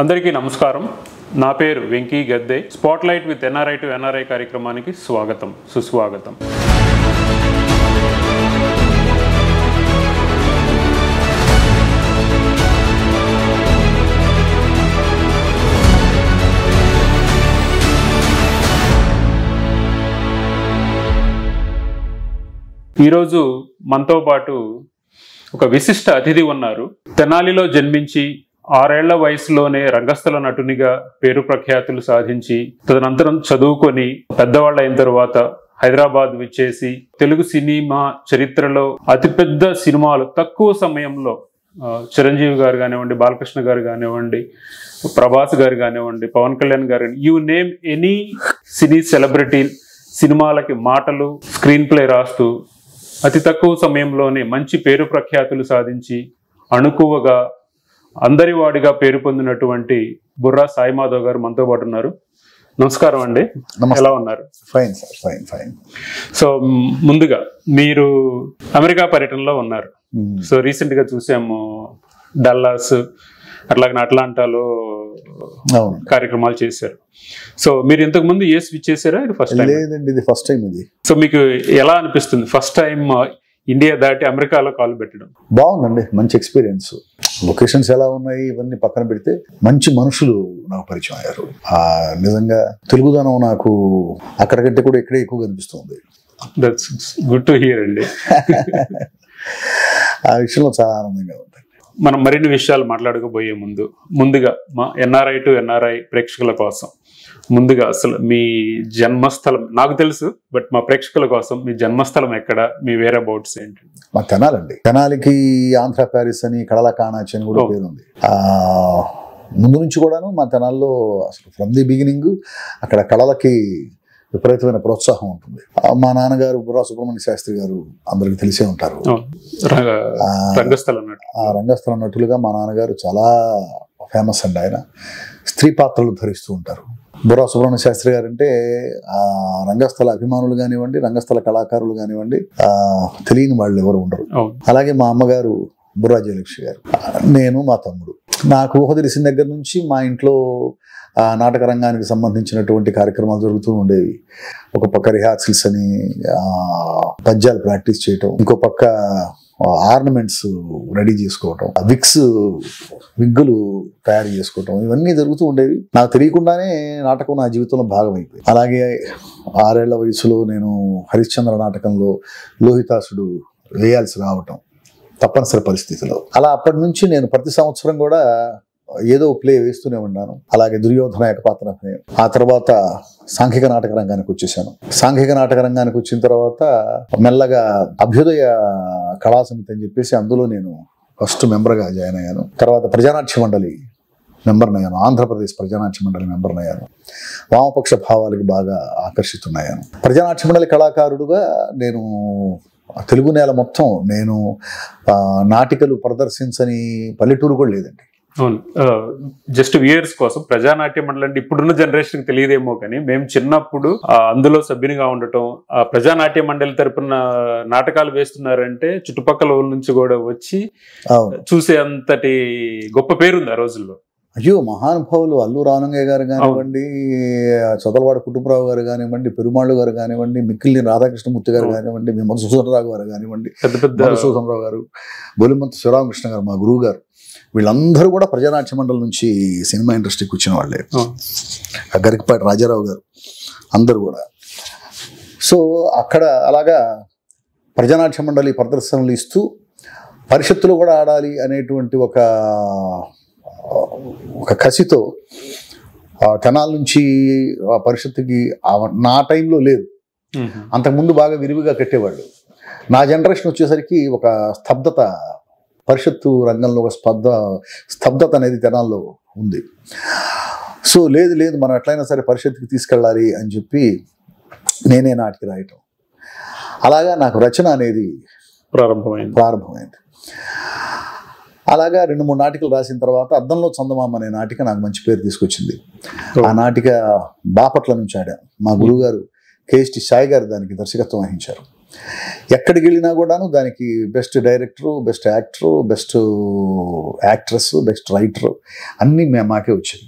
అందరికీ నమస్కారం. నా పేరు Venky Gadde. Spotlight with NRI to NRI కార్యక్రమానికి స్వాగతం, సుస్వాగతం. ఈరోజు మనతో పాటు ఒక విశిష్ట అతిథి ఉన్నారు. తెనాలిలో జన్మించి 6 ఏళ్ల వయసులోనే రంగస్థల నటునిగా పేరు ప్రఖ్యాతులు సాధించి తదనంతరం చదువుకొని పెద్దవాళ్ళు అయిన తర్వాత హైదరాబాద్ విచ్చేసి తెలుగు సినిమా చరిత్రలో అతిపెద్ద సినిమాలు తక్కువ సమయంలో చిరంజీవి గారు కానివ్వండి, బాలకృష్ణ గారు కానివ్వండి, ప్రభాస్ గారు కానివ్వండి, పవన్ కళ్యాణ్ గారు, you name any cine celebrity సినిమాలకి మాటలు, స్క్రీన్ ప్లే రాస్తూ అతి తక్కువ సమయంలోనే మంచి పేరు ప్రఖ్యాతులు సాధించి అణుకువగా అందరి వాడిగా పేరు పొందినటువంటి బుర్రా సాయి మాధవ్ గారు మనతో పాటు ఉన్నారు. నమస్కారం అండి. ఎలా ఉన్నారు? Fine sir, fine fine. So ముందుగా మీరు అమెరికా పర్యటనలో ఉన్నారు. సో రీసెంట్ గా చూసాము డల్లాస్ అట్లాగే అట్లాంటాలో కార్యక్రమాలు చేశారు. సో మీరు ఇంతకు ముందు ఏ స్విచ్ చేశారా? ఇది ఫస్ట్ టైం? లేదండి, ఇది ఫస్ట్ టైం. ఇది సో మీకు ఎలా అనిపిస్తుంది ఫస్ట్ టైం ఇండియా దాటి అమెరికాలో కాలు పెట్టడం? బాగుందండి, మంచి ఎక్స్పీరియన్స్. లొకేషన్స్ ఎలా ఉన్నాయి ఇవన్నీ పక్కన పెడితే మంచి మనుషులు నాకు పరిచయం అయ్యారు. నిజంగా తెలుగుదనం నాకు అక్కడికంటే కూడా ఇక్కడే ఎక్కువ కనిపిస్తుంది. దట్స్ గుడ్ టు హియర్ అండి. ఆ విషయంలో చాలా ఆనందంగా ఉంది. మనం మరిన్ని విషయాలు మాట్లాడుకోబోయే ముందుగా మా ఎన్ఆర్ఐ టు ఎన్ఆర్ఐ ప్రేక్షకుల కోసం ముందుగా అసలు మీ జన్మస్థలం నాకు తెలుసు, బట్ మా ప్రేక్షకుల కోసం మీ జన్మస్థలం ఎక్కడ, మీ వేరే అబౌట్స్ ఏంటి? మా తెనాలండి. తెనాలికి ఆంధ్ర ప్యారిస్ అని, కడల కాణాచి అని కూడా పేరుంది. ముందు నుంచి కూడాను మా తెనాల్లో అసలు ఫ్రమ్ ది బిగినింగ్ అక్కడ కళలకి విపరీతమైన ప్రోత్సాహం ఉంటుంది. మా నాన్నగారు బుర్రా సుబ్రహ్మణ్య శాస్త్రి గారు అందరికి తెలిసే ఉంటారు. రంగస్థల నటులుగా మా నాన్నగారు చాలా ఫేమస్ అండి. ఆయన స్త్రీ పాత్రలు ధరిస్తూ ఉంటారు. బుర్రా సుబ్రహ్మణ్య శాస్త్రి గారు అంటే రంగస్థల అభిమానులు కానివ్వండి, రంగస్థల కళాకారులు కానివ్వండి తెలియని వాళ్ళు ఎవరు ఉండరు. అలాగే మా అమ్మగారు బుర్రా జయలక్ష్మి గారు, నేను, మా తమ్ముడు. నాకు ఊహ తెలిసిన దగ్గర నుంచి మా ఇంట్లో నాటక రంగానికి సంబంధించినటువంటి కార్యక్రమాలు జరుగుతూ ఉండేవి. ఒక పక్క రిహార్సల్స్ అని పద్యాలు ప్రాక్టీస్ చేయటం, ఇంకో పక్క ఆర్నమెంట్స్ రెడీ చేసుకోవటం, విగ్గులు తయారు చేసుకోవటం, ఇవన్నీ జరుగుతూ ఉండేవి. నాకు తెలియకుండానే నాటకం నా జీవితంలో భాగమైపోయింది. అలాగే 6 ఏళ్ల వయసులో నేను హరిశ్చంద్ర నాటకంలో లోహితాసుడు వేయాల్సి రావటం తప్పనిసరి పరిస్థితిలో. అలా అప్పటి నుంచి నేను ప్రతి సంవత్సరం కూడా ఏదో ప్లే వేస్తూనే ఉన్నాను. అలాగే దుర్యోధన ఏకపాత్ర అభినయం. ఆ తర్వాత సాంఘిక నాటక రంగానికి వచ్చేసాను. సాంఘిక నాటక రంగానికి వచ్చిన తర్వాత మెల్లగా అభ్యుదయ కళా సమితి అని చెప్పేసి అందులో నేను ఫస్ట్ మెంబర్గా జాయిన్ అయ్యాను. తర్వాత ప్రజానాట్య మండలి మెంబర్ని అయ్యాను. ఆంధ్రప్రదేశ్ ప్రజానాట్య మండలి మెంబర్ని అయ్యాను. వామపక్ష భావాలకి బాగా ఆకర్షితున్నాను. ప్రజానాట్య మండలి కళాకారుడుగా నేను తెలుగు నేల మొత్తం నేను నాటికలు ప్రదర్శించని పల్లెటూరు కూడా లేదండి. అవును, జస్ట్ వ్యూయర్స్ కోసం ప్రజానాట్య మండలి అంటే ఇప్పుడున్న జనరేషన్ తెలియదేమో కానీ మేము చిన్నప్పుడు అందులో సభ్యునిగా ఉండటం, ఆ ప్రజానాట్య మండలి తరపున నాటకాలు వేస్తున్నారంటే చుట్టుపక్కల ఊళ్ళ నుంచి కూడా వచ్చి చూసే అంతటి గొప్ప పేరుంది ఆ రోజుల్లో. అయ్యో, మహానుభావులు అల్లు రామలింగయ్య గారు కానివ్వండి, చదలవాడ కుటుంబరావు గారు కానివ్వండి, పెరుమాళ్ళు గారు కానివ్వండి, మిక్కిలిని రాధాకృష్ణమూర్తి గారు కానివ్వండి, మీ మధుసూదనరావు గారు కానివ్వండి, మధుసూదనరావు గారు, బొలిమంత శివరామకృష్ణ గారు మా గురువు గారు, వీళ్ళందరూ కూడా ప్రజానాట్య మండలి నుంచి సినిమా ఇండస్ట్రీకి వచ్చిన వాళ్ళే. గరికపాటి రాజారావు గారు అందరూ కూడా. సో అక్కడ అలాగా ప్రజానాట్య మండలి ప్రదర్శనలు ఇస్తూ పరిషత్తులు కూడా ఆడాలి అనేటువంటి ఒక కసితో తెనాల నుంచి ఆ పరిషత్తుకి నా టైంలో లేదు, అంతకుముందు బాగా విరివిగా కట్టేవాళ్ళు. నా జనరేషన్ వచ్చేసరికి ఒక స్తబ్దత, పరిషత్తు రంగంలో ఒక స్తబ్దత అనేది తెనాల్లో ఉంది. సో లేదు మనం ఎట్లయినా సరే పరిషత్తుకి తీసుకెళ్ళాలి అని చెప్పి నేనే నాటికి రాయటం, అలాగా నాకు రచన అనేది ప్రారంభమైంది. అలాగా 2-3 నాటికలు రాసిన తర్వాత అద్దంలో చందమామ అనే నాటిక నాకు మంచి పేరు తీసుకొచ్చింది. ఆ నాటిక బాపట్ల నుంచి ఆడాను. మా గురువుగారు KST సాయి గారు దానికి దర్శకత్వం వహించారు. ఎక్కడికి వెళ్ళినా కూడాను దానికి best director, best actor, best actress, best writer అన్నీ మాకే వచ్చాయి.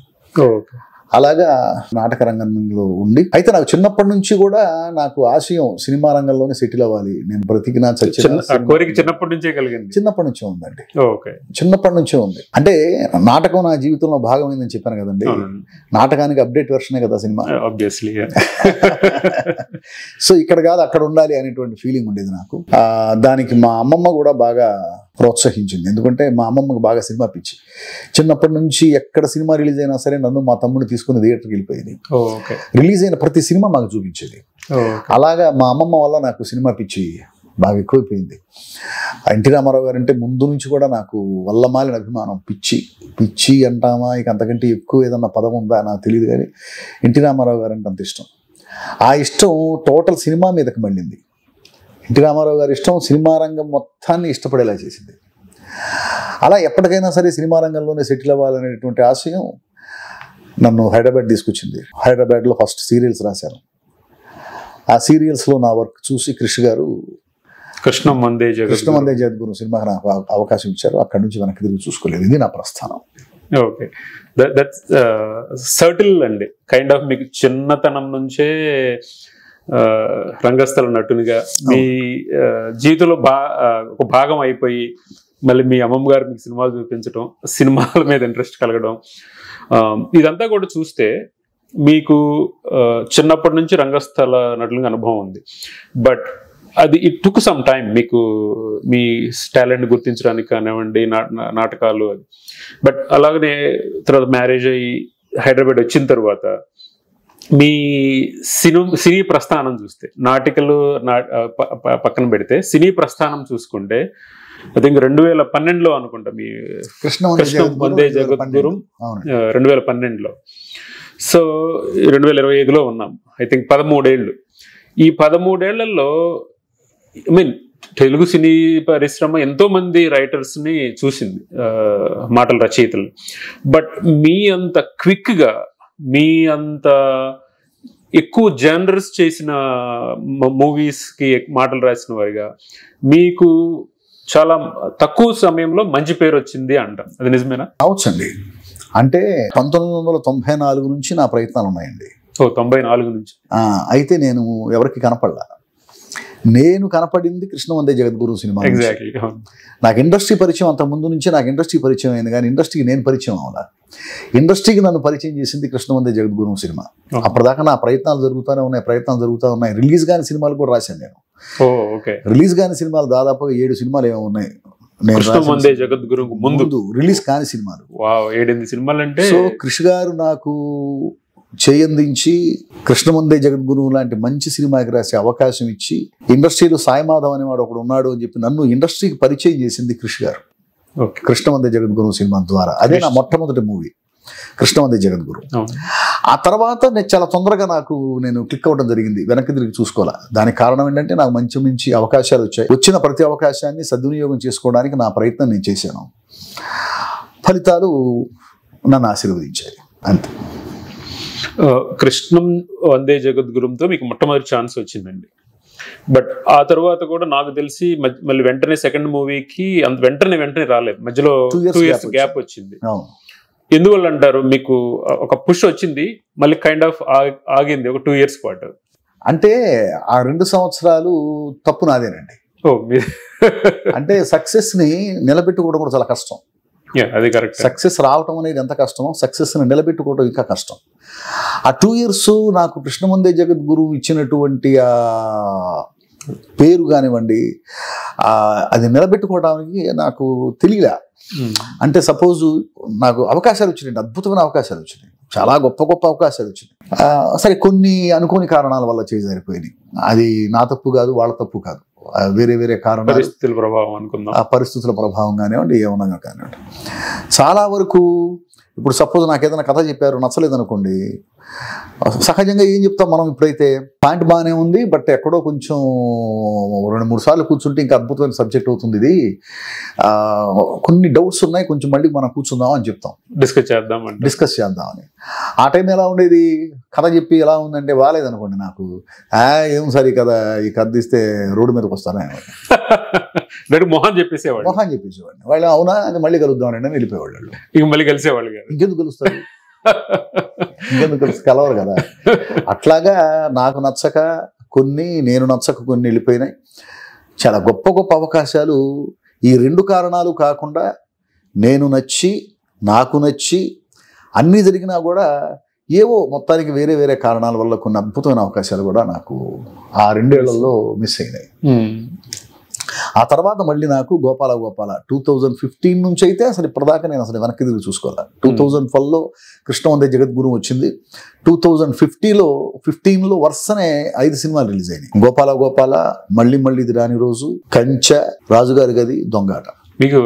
అలాగా నాటక రంగంలో ఉండి, అయితే నాకు చిన్నప్పటి నుంచి కూడా నాకు ఆశయం సినిమా రంగంలోనే సెటిల్ అవ్వాలి, నేను బ్రతికినా కోరిక చిన్నప్పటి నుంచే కలిగింది? చిన్నప్పటి నుంచే ఉందండి, చిన్నప్పటి నుంచే ఉంది. అంటే నాటకం నా జీవితంలో భాగమైందని చెప్పాను కదండి. నాటకానికి అప్డేట్ వెర్షనే కదా సినిమా, ఆబ్వియస్లీ. సో ఇక్కడ కాదు అక్కడ ఉండాలి అనేటువంటి ఫీలింగ్ ఉండేది నాకు. దానికి మా అమ్మమ్మ కూడా బాగా ప్రోత్సహించింది, ఎందుకంటే మా అమ్మమ్మకు బాగా సినిమా పిచ్చి. చిన్నప్పటి నుంచి ఎక్కడ సినిమా రిలీజ్ అయినా సరే నన్ను మా తమ్ముడు తీసుకుని థియేటర్కి వెళ్ళిపోయేది. రిలీజ్ అయిన ప్రతి సినిమా మాకు చూపించేది. అలాగా మా అమ్మమ్మ వల్ల నాకు సినిమా పిచ్చి బాగా ఎక్కువైపోయింది. ఎన్టీ రామారావు గారు అంటే ముందు నుంచి కూడా నాకు వల్లమాలిన అభిమానం. పిచ్చి పిచ్చి అంటామా, ఇక అంతకంటే ఎక్కువ ఏదన్నా పదం ఉందా నాకు తెలియదు, కానీ ఎన్టీ రామారావు గారు అంటే అంత ఇష్టం. ఆ ఇష్టం టోటల్ సినిమా మీదకి మళ్ళింది. ఎన్టీ రామారావు గారి ఇష్టం సినిమా రంగం మొత్తాన్ని ఇష్టపడేలా చేసింది. అలా ఎప్పటికైనా సరే సినిమా రంగంలోనే సెటిల్ అవ్వాలనేటువంటి ఆశయం నన్ను హైదరాబాద్ తీసుకొచ్చింది. హైదరాబాద్లో ఫస్ట్ సీరియల్స్ రాశాను. ఆ సీరియల్స్లో నా వర్క్ చూసి కృష్ణం వందే జగద్గురు సినిమాకి నాకు అవకాశం ఇచ్చారు. అక్కడి నుంచి వెనక్కి తిరిగి చూసుకోలేదు. ఇది నా ప్రస్థానం. ఓకే, దట్స్ సర్టిల్ అండి. కైండ్ ఆఫ్ మీకు చిన్నతనం నుంచే రంగస్థల నటునిగా మీ జీవితంలో ఒక భాగం అయిపోయి, మళ్ళీ మీ అమ్మమ్మ గారు మీకు సినిమాలు చూపించడం, సినిమాల మీద ఇంట్రెస్ట్ కలగడం, ఇదంతా కూడా చూస్తే మీకు చిన్నప్పటి నుంచి రంగస్థల నటులుగా అనుభవం ఉంది. బట్ అది ఇట్ టుక్ సమ్ టైం మీకు మీ టాలెంట్ గుర్తించడానికి కానివ్వండి, నాటకాలు అది. బట్ అలాగనే తర్వాత మ్యారేజ్ అయ్యి హైదరాబాద్ వచ్చిన తర్వాత మీ సినీ ప్రస్థానం చూస్తే, నాటికలు పక్కన పెడితే సినీ ప్రస్థానం చూసుకుంటే ఐ థింక్ 2012లో అనుకుంటా మీ కృష్ణం వందే జగద్గురు 2012లో. సో 2025లో ఉన్నాం. ఐ థింక్ 13 ఏళ్ళు. ఈ 13 ఏళ్లలో ఐ మీన్ తెలుగు సినీ పరిశ్రమ ఎంతో మంది రైటర్స్ ని చూసింది, మాటల రచయితలు. బట్ మీ అంత క్విక్ గా, మీ అంత ఎక్కువ జనరస్ చేసిన మూవీస్ కి మాటలు రాసిన వారిగా మీకు చాలా తక్కువ సమయంలో మంచి పేరు వచ్చింది అంటాం. అది నిజమేనా? అవచ్చండి. అంటే 1994 నుంచి నా ప్రయత్నాలు ఉన్నాయండి. 94 నుంచి. అయితే నేను ఎవరికి కనపడలా. నేను కనపడింది కృష్ణం వందే జగద్గురు సినిమా. ఎగ్జాక్ట్లీ. నాకు ఇండస్ట్రీ పరిచయం అంత ముందు నుంచి నాకు ఇండస్ట్రీ పరిచయం అయింది, కానీ ఇండస్ట్రీకి నేను పరిచయం అవ్వాలా. ఇండస్ట్రీకి నన్ను పరిచయం చేసింది కృష్ణం వందే జగద్గురు సినిమా. అప్పటిదాకా నా ప్రయత్నాలు జరుగుతూనే ఉన్నాయి. రిలీజ్ కాని సినిమాలు కూడా రాశాను నేను. రిలీజ్ కాని సినిమాలు దాదాపుగా 7 సినిమాలు ఏమో ఉన్నాయి. ముందు రిలీజ్ కాని సినిమాలు 7 సినిమాలు. అంటే సో కృషి గారు నాకు చేయందించి కృష్ణం వందే జగద్గురు లాంటి మంచి సినిమాకి రాసే అవకాశం ఇచ్చి, ఇండస్ట్రీలో సాయిమాధవ్ అనేవాడు ఒకడు ఉన్నాడు అని చెప్పి నన్ను ఇండస్ట్రీకి పరిచయం చేసింది కృషి గారు. కృష్ణం వందే జగద్గురు సినిమా ద్వారా. అదే నా మొట్టమొదటి మూవీ కృష్ణం వందే జగద్గురు. ఆ తర్వాత నేను చాలా తొందరగా నేను క్లిక్ అవ్వడం జరిగింది, వెనక్కి తిరిగి చూసుకోవాలా. దానికి కారణం ఏంటంటే నాకు మంచి అవకాశాలు వచ్చాయి. వచ్చిన ప్రతి అవకాశాన్ని సద్వినియోగం చేసుకోవడానికి నా ప్రయత్నం నేను చేశాను. ఫలితాలు నన్ను ఆశీర్వదించాయి, అంతే. కృష్ణం వందే జగద్గురుతో మీకు మొట్టమొదటి ఛాన్స్ వచ్చిందండి. బట్ ఆ తర్వాత కూడా నాకు తెలిసి మళ్ళీ వెంటనే సెకండ్ మూవీకి అంత వెంటనే రాలేదు, మధ్యలో 2 years గ్యాప్ వచ్చింది. ఎందువల్ల అంటారు? మీకు ఒక పుష్ వచ్చింది, మళ్ళీ కైండ్ ఆఫ్ ఆగింది ఒక 2 years పాటు. అంటే ఆ 2 సంవత్సరాలు తప్పు నాదేనండి. అంటే సక్సెస్ ని నిలబెట్టుకోవడం కూడా చాలా కష్టం. అది కరెక్ట్. సక్సెస్ రావటం అనేది ఎంత కష్టమో సక్సెస్ ని నిలబెట్టుకోవడం ఇంకా కష్టం. ఆ 2 years నాకు కృష్ణం వందే జగద్గురు ఇచ్చినటువంటి ఆ పేరు కానివ్వండి, అది నిలబెట్టుకోవడానికి నాకు తెలియలే. అంటే సపోజ్ నాకు అవకాశాలు వచ్చినాయి, అద్భుతమైన అవకాశాలు వచ్చినాయి, చాలా గొప్ప అవకాశాలు వచ్చినాయి. సరే, కొన్ని అనుకోని కారణాల వల్ల చేజారిపోయినాయి. అది నా తప్పు కాదు, వాళ్ళ తప్పు కాదు, వేరే కారణాలు, పరిస్థితుల ప్రభావం అనుకుందాం. ఆ పరిస్థితుల ప్రభావం కానివ్వండి, ఏమన్నా కానివ్వండి. చాలా వరకు ఇప్పుడు సపోజ్ నాకు ఏదైనా కథ చెప్పారు నచ్చలేదు అనుకోండి, సహజంగా ఏం చెప్తాం మనం, ఇప్పుడైతే పాయింట్ బాగానే ఉంది బట్ ఎక్కడో కొంచెం 2-3 సార్లు కూర్చుంటే ఇంకా అద్భుతమైన సబ్జెక్ట్ అవుతుంది ఇది, కొన్ని డౌట్స్ ఉన్నాయి, కొంచెం మళ్ళీ మనం కూర్చుందాం అని చెప్తాం, డిస్కస్ చేద్దామని. ఆ టైం ఎలా ఉండేది, కథ చెప్పి ఎలా ఉందంటే బాగాలేదనుకోండి, నాకు ఏం సరే కదా ఈ కథ తీస్తే రోడ్డు మీదకి వస్తానే మొహాన్ చెప్పేసేవాడిని. వాళ్ళు అవునా అది మళ్ళీ కలుద్దామని వెళ్ళిపోయేవాళ్ళు. ఇక మళ్ళీ కలిసేవాళ్ళు ఇంకెందుకు కలుస్తారు, కలవరు కదా. అట్లాగా నాకు నచ్చక కొన్ని, నేను నచ్చక కొన్ని వెళ్ళిపోయినాయి. చాలా గొప్ప గొప్ప అవకాశాలు ఈ 2 కారణాలు కాకుండా నేను నచ్చి, నాకు నచ్చి అన్నీ జరిగినా కూడా ఏవో మొత్తానికి వేరే వేరే కారణాల వల్ల కొన్ని అద్భుతమైన అవకాశాలు కూడా నాకు ఆ 2 ఏళ్లలో మిస్ అయినాయి. ఆ తర్వాత మళ్ళీ నాకు గోపాల 2015 నుంచి అయితే అసలు ఇప్పటిదాకా నేను అసలు వెనక్కి తిరిగి చూసుకోవాలి. 2012లో కృష్ణవందే జగద్గురు వచ్చింది. 2015లో వరుసనే 5 సినిమాలు రిలీజ్ అయినాయి. గోపాల, మళ్ళీ ఇది రాని రోజు, కంచె, రాజుగారి గది, దొంగాట. మీకు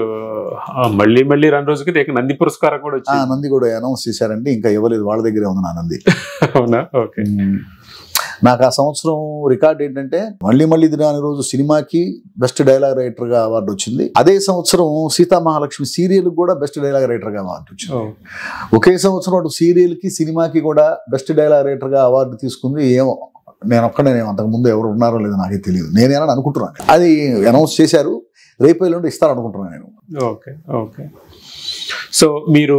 మళ్ళీ రాని రోజుకి నంది పురస్కారం కూడా వచ్చింది. నంది కూడా అనౌన్స్ చేశారండి, ఇంకా ఇవ్వలేదు, వాళ్ళ దగ్గరే ఉంది నా నంది. అవునా, ఓకే. నాకు ఆ సంవత్సరం రికార్డ్ ఏంటంటే మళ్ళీ ఇది రాని రోజు సినిమాకి బెస్ట్ డైలాగ్ రైటర్ గా అవార్డు వచ్చింది. అదే సంవత్సరం సీతామహాలక్ష్మి సీరియల్ కూడా బెస్ట్ డైలాగ్ రైటర్ గా అవార్డు వచ్చింది. ఒకే సంవత్సరం అటు సీరియల్ కి సినిమాకి కూడా బెస్ట్ డైలాగ్ రైటర్ గా అవార్డు తీసుకుంది. ఏమో నేను ఒక్కడే, అంతకు ముందు ఎవరు ఉన్నారో లేదో నాకే తెలియదు, నేనేనా అనుకుంటున్నాను. అది అనౌన్స్ చేశారు, రేపు ఎల్లుండి ఇస్తారనుకుంటున్నాను నేను. ఓకే. సో మీరు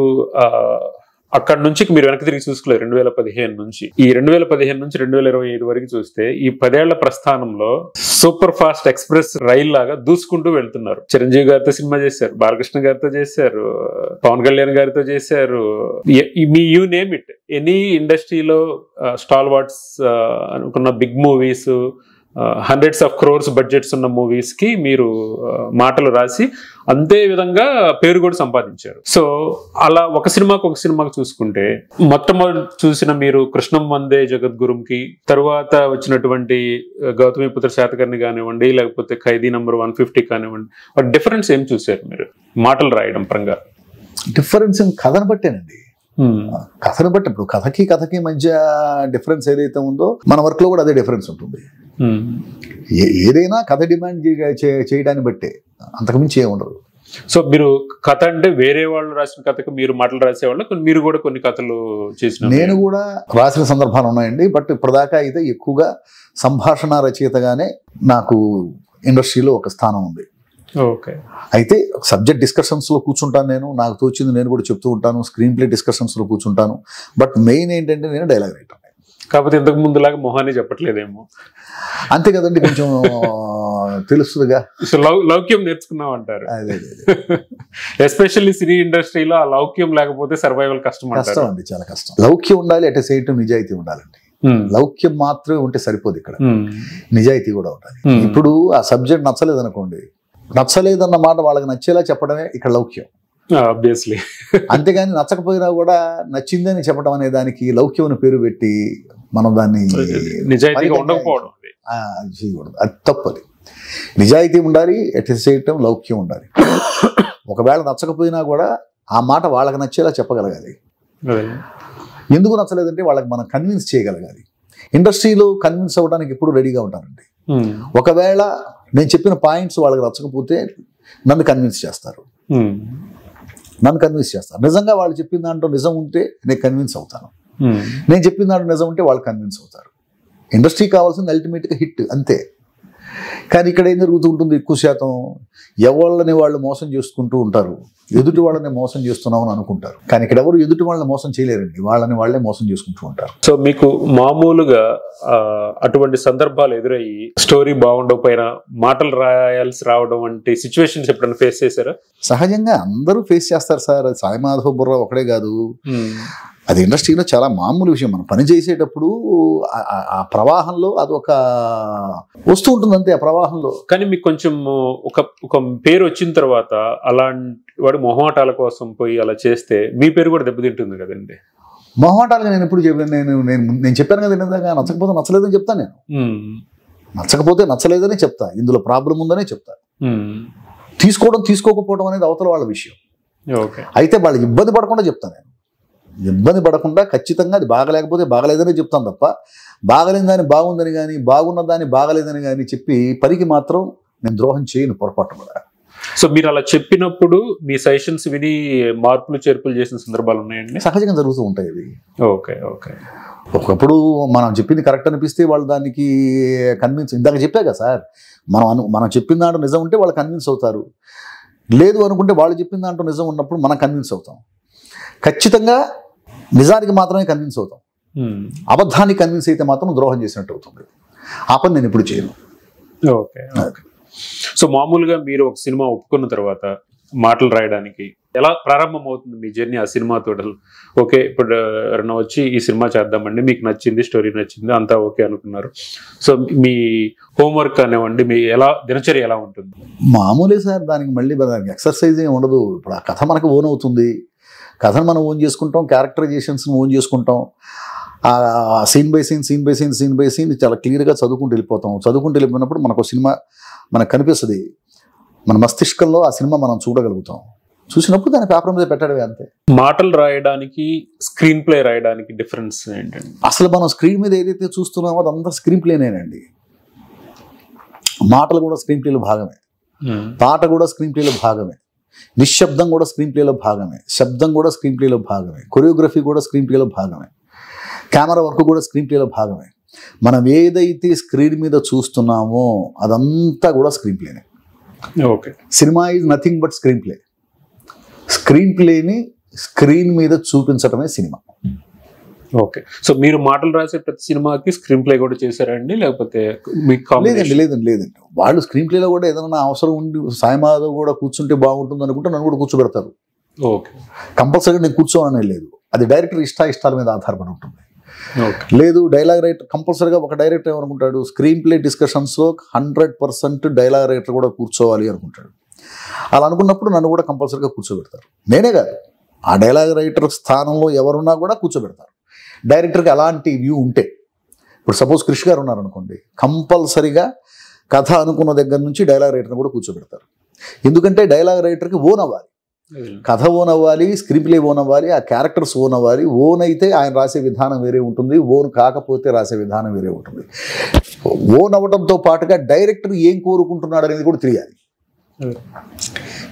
అక్కడ నుంచి మీరు వెనక్కి తిరిగి చూసుకోలేదు 2015 నుంచి. ఈ 2015 నుంచి 2025 వరకు చూస్తే ఈ 10 ఏళ్ల ప్రస్థానంలో సూపర్ ఫాస్ట్ ఎక్స్ప్రెస్ రైల్ లాగా దూసుకుంటూ వెళ్తున్నారు. చిరంజీవి గారితో సినిమా చేశారు, బాలకృష్ణ గారితో చేశారు, పవన్ కళ్యాణ్ గారితో చేశారు, మీ యూ నేమ్ ఇట్, ఎనీ ఇండస్ట్రీలో స్టాల్ వార్డ్స్ అనుకున్న big movies, hundreds of crores budgets ఉన్న మూవీస్ కి మీరు మాటలు రాసి అంతే విధంగా పేరు కూడా సంపాదించారు. సో అలా ఒక సినిమాకు చూసుకుంటే మొట్టమొదటి చూసిన మీరు కృష్ణం వందే జగద్గురుంకి, తరువాత వచ్చినటువంటి గౌతమిపుత్ర శాతకర్ణి కానివ్వండి, లేకపోతే ఖైదీ నంబర్ 150 కానివ్వండి, డిఫరెన్స్ ఏం చూసారు మీరు మాటలు రాయడం పరంగా? డిఫరెన్స్ కథను బట్టేనండి, కథను బట్టి. ఇప్పుడు కథకి మధ్య డిఫరెన్స్ ఏదైతే ఉందో మన వర్క్ లో కూడా అదే డిఫరెన్స్ ఉంటుంది. ఏదైనా కథ డిమాండ్ చేయడాన్ని బట్టే, అంతకుమించి ఏమి ఉండదు. సో మీరు కథ అంటే వేరే వాళ్ళు రాసిన కథకు మీరు మాటలు రాసేవాళ్ళు, మీరు కూడా కొన్ని కథలు చేసిన? నేను కూడా రాసిన సందర్భాలు ఉన్నాయండి, బట్ ఇప్పటిదాకా అయితే ఎక్కువగా సంభాషణ రచయితగానే నాకు ఇండస్ట్రీలో ఒక స్థానం ఉంది. ఓకే. అయితే సబ్జెక్ట్ డిస్కషన్స్ లో కూర్చుంటాను, నాకు తోచింది నేను కూడా చెప్తూ ఉంటాను, స్క్రీన్ ప్లే డిస్కషన్స్ లో కూర్చుంటాను, బట్ మెయిన్ ఏంటంటే నేను డైలాగ్ రైటర్. కాకపోతే ఇంతకు ముందులాగా మొహాన్ని చెప్పట్లేదేమో, అంతే కదండి, కొంచెం తెలుస్తుందిగా. లౌక్యం నేర్చుకున్నాం అంటారు. ఎస్పెషల్లీ సినీ ఇండస్ట్రీలో ఆ లౌక్యం లేకపోతే సర్వైవల్ కష్టం అండి, చాలా కష్టం. లౌక్యం ఉండాలి, అట్ సేమ్ నిజాయితీ ఉండాలండి. లౌక్యం మాత్రమే ఉంటే సరిపోదు, ఇక్కడ నిజాయితీ కూడా ఉండాలి. ఇప్పుడు ఆ సబ్జెక్ట్ నచ్చలేదు అనుకోండి, నచ్చలేదన్న మాట వాళ్ళకి నచ్చేలా చెప్పడమే ఇక్కడ లౌక్యం, ఆబ్వియస్లీ. అంతేగాని నచ్చకపోయినా కూడా నచ్చిందని చెప్పడం అనే దానికి లౌక్యం అని పేరు పెట్టి మనం దాన్ని నిజాయితీగా ఉండకపోవడం చేయకూడదు, అది తప్పది. నిజాయితీ ఉండాలి, ఎట్ సేమ్ టైం లౌక్యం ఉండాలి. ఒకవేళ నచ్చకపోయినా కూడా ఆ మాట వాళ్ళకి నచ్చేలా చెప్పగలగాలి. ఎందుకు నచ్చలేదంటే వాళ్ళకి మనం కన్విన్స్ చేయగలగాలి. ఇండస్ట్రీలో కన్విన్స్ అవ్వడానికి ఎప్పుడు రెడీగా ఉంటానండి. ఒకవేళ నేను చెప్పిన పాయింట్స్ వాళ్ళకి నచ్చకపోతే నన్ను కన్విన్స్ చేస్తారు, నిజంగా వాళ్ళు చెప్పిన దాంట్లో నిజం ఉంటే నేను కన్విన్స్ అవుతాను, నేను చెప్పిన దాంట్లో నిజం ఉంటే వాళ్ళు కన్విన్స్ అవుతారు. ఇండస్ట్రీ కావాల్సింది అల్టిమేట్గా హిట్, అంతే. కానీ ఇక్కడ ఏం జరుగుతూ ఉంటుంది, ఎక్కువ శాతం ఎవళ్ళని వాళ్ళు మోసం చేసుకుంటూ ఉంటారు, ఎదుటి వాళ్ళని మోసం చేస్తున్నామని అనుకుంటారు. కానీ ఇక్కడ ఎవరు ఎదుటి వాళ్ళని మోసం చేయలేరండి, వాళ్ళని వాళ్ళే మోసం చేసుకుంటూ ఉంటారు. సో మీకు మామూలుగా అటువంటి సందర్భాలు ఎదురయ్యి స్టోరీ బాగుండకపోయినా మాటలు రాయాల్సి రావడం వంటి సిచ్యువేషన్స్ ఎప్పుడైనా ఫేస్ చేశారా? సహజంగా అందరూ ఫేస్ చేస్తారు సార్, సాయి మాధవ్ బుర్ర ఒకడే కాదు, అది ఇండస్ట్రీలో చాలా మామూలు విషయం. మనం పని చేసేటప్పుడు ఆ ప్రవాహంలో అదొక వస్తూ ఉంటుంది అంతే, ఆ ప్రవాహంలో. కానీ మీకు కొంచెం ఒక పేరు వచ్చిన తర్వాత అలాంటి వాడు మొహమాటాల కోసం పోయి అలా చేస్తే మీ పేరు కూడా దెబ్బతింటుంది కదండి. మొహమాటాలుగా నేను ఎప్పుడు చెప్పాను, నేను చెప్పాను కదా ఇందాక, నచ్చకపోతే నచ్చలేదని చెప్తాను నేను, నచ్చకపోతే నచ్చలేదని చెప్తా, ఇందులో ప్రాబ్లం ఉందనే చెప్తా. తీసుకోవడం తీసుకోకపోవడం అనేది అవతల వాళ్ళ విషయం, అయితే వాళ్ళు ఇబ్బంది పడకుండా చెప్తాను నేను. ఇబ్బంది పడకుండా ఖచ్చితంగా అది బాగలేకపోతే బాగలేదని చెప్తాం తప్ప బాగలేని దాన్ని బాగుందని కానీ బాగున్న దాన్ని బాగలేదని కానీ చెప్పి పనికి మాత్రం నేను ద్రోహం చేయను పొరపాటు కూడా. సో మీరు అలా చెప్పినప్పుడు మీ సజెషన్స్ విని మార్పులు చేర్పులు చేసిన సందర్భాలు ఉన్నాయండి? సహజంగా జరుగుతూ ఉంటాయి ఇవి. Okay okay. ఒకప్పుడు మనం చెప్పింది కరెక్ట్ అనిపిస్తే వాళ్ళు దానికి కన్విన్స్, ఇందాక చెప్పా కదా సార్, మనం చెప్పిన దాంట్లో నిజం ఉంటే వాళ్ళు కన్విన్స్ అవుతారు, లేదు అనుకుంటే వాళ్ళు చెప్పిన దాంట్లో నిజం ఉన్నప్పుడు మనం కన్విన్స్ అవుతాం. ఖచ్చితంగా నిజానికి మాత్రమే కన్విన్స్ అవుతాం, అబద్ధాన్ని కన్విన్స్ అయితే మాత్రం ద్రోహం చేసినట్టు అవుతుంది. ఆ పని నేను ఇప్పుడు చేయను. Okay okay. సో మామూలుగా మీరు ఒక సినిమా ఒప్పుకున్న తర్వాత మాటలు రాయడానికి ఎలా ప్రారంభం అవుతుంది మీ జర్నీ ఆ సినిమాతో? ఓకే, ఇప్పుడు ఎవరైనా వచ్చి ఈ సినిమా చేద్దామండి, మీకు నచ్చింది, స్టోరీ నచ్చింది, అంతా ఓకే అనుకున్నారు, సో మీ హోంవర్క్ అనేవ్వండి, మీ దినచర్య ఎలా ఉంటుంది? మామూలే సార్, దానికి ఎక్సర్సైజ్ ఏమి ఉండదు. ఇప్పుడు ఆ కథ మనకు ఓన్ అవుతుంది, కథను మనం ఓన్ చేసుకుంటాం, క్యారెక్టరైజేషన్స్ని ఓన్ చేసుకుంటాం, సీన్ బై సీన్ చాలా క్లియర్గా చదువుకుంటూ వెళ్ళిపోయినప్పుడు మనకు సినిమా మనకు కనిపిస్తుంది, మన మస్తిష్కంలో ఆ సినిమా మనం చూడగలుగుతాం. చూసినప్పుడు దాని పేపర్ మీద పెట్టడమే, అంతే. మాటలు రాయడానికి స్క్రీన్ ప్లే రాయడానికి డిఫరెన్స్ ఏంటండి? అసలు మనం స్క్రీన్ మీద ఏదైతే చూస్తున్నామో అదంతా స్క్రీన్ ప్లేనేనండి. మాటలు కూడా స్క్రీన్ ప్లేలో భాగమే, పాట కూడా స్క్రీన్ ప్లేలో భాగమే, నిశ్శబ్దం కూడా స్క్రీన్ ప్లేలో భాగమే, శబ్దం కూడా స్క్రీన్ ప్లేలో భాగమే, కొరియోగ్రఫీ కూడా స్క్రీన్ ప్లేలో భాగమే, కెమెరా వర్క్ కూడా స్క్రీన్ ప్లేలో భాగమే. మనం ఏదైతే స్క్రీన్ మీద చూస్తున్నామో అదంతా కూడా స్క్రీన్ ప్లేనే. Okay. Cinema is nothing but screen play. Screen ప్లేని స్క్రీన్ మీద చూపించటమే సినిమా. ఓకే. సో మీరు మాటలు రాసే ప్రతి సినిమాకి స్క్రీన్ ప్లే కూడా చేశారండి, లేకపోతే లేదండి. వాళ్ళు స్క్రీన్ ప్లేలో కూడా ఏదైనా అవసరం ఉండి సాయిమాధవ్ కూడా కూర్చుంటే బాగుంటుంది అనుకుంటే నన్ను కూడా కూర్చోబెడతారు. ఓకే. కంపల్సరీగా నేను కూర్చోవాలనే లేదు, అది డైరెక్టర్ ఇష్టాల మీద ఆధారపడి ఉంటుంది. లేదు, డైలాగ్ రైటర్ కంపల్సరీగా ఒక డైరెక్టర్ ఏమనుకుంటాడు, స్క్రీన్ ప్లే డిస్కషన్స్లో 100% డైలాగ్ రైటర్ కూడా కూర్చోవాలి అనుకుంటాడు. అలా అనుకున్నప్పుడు నన్ను కూడా కంపల్సరీగా కూర్చోబెడతారు. నేనే కాదు, ఆ డైలాగ్ రైటర్ స్థానంలో ఎవరున్నా కూడా కూర్చోబెడతారు. డైరెక్టర్కి అలాంటి వ్యూ ఉంటే, ఇప్పుడు సపోజ్ క్రిష్ గారు ఉన్నారనుకోండి, కంపల్సరీగా కథ అనుకున్న దగ్గర నుంచి డైలాగ్ రైటర్ని కూడా కూర్చోబెడతారు. ఎందుకంటే డైలాగ్ రైటర్కి ఓన్ అవ్వాలి, కథ ఓన్ అవ్వాలి, స్క్రీన్ ప్లే ఓన్ అవ్వాలి, ఆ క్యారెక్టర్స్ ఓన్ అవ్వాలి. ఓన్ అయితే ఆయన రాసే విధానం వేరే ఉంటుంది, ఓన్ కాకపోతే రాసే విధానం వేరే ఉంటుంది. ఓన్ అవ్వడంతో పాటుగా డైరెక్టర్ ఏం కోరుకుంటున్నాడు అనేది కూడా తెలియాలి.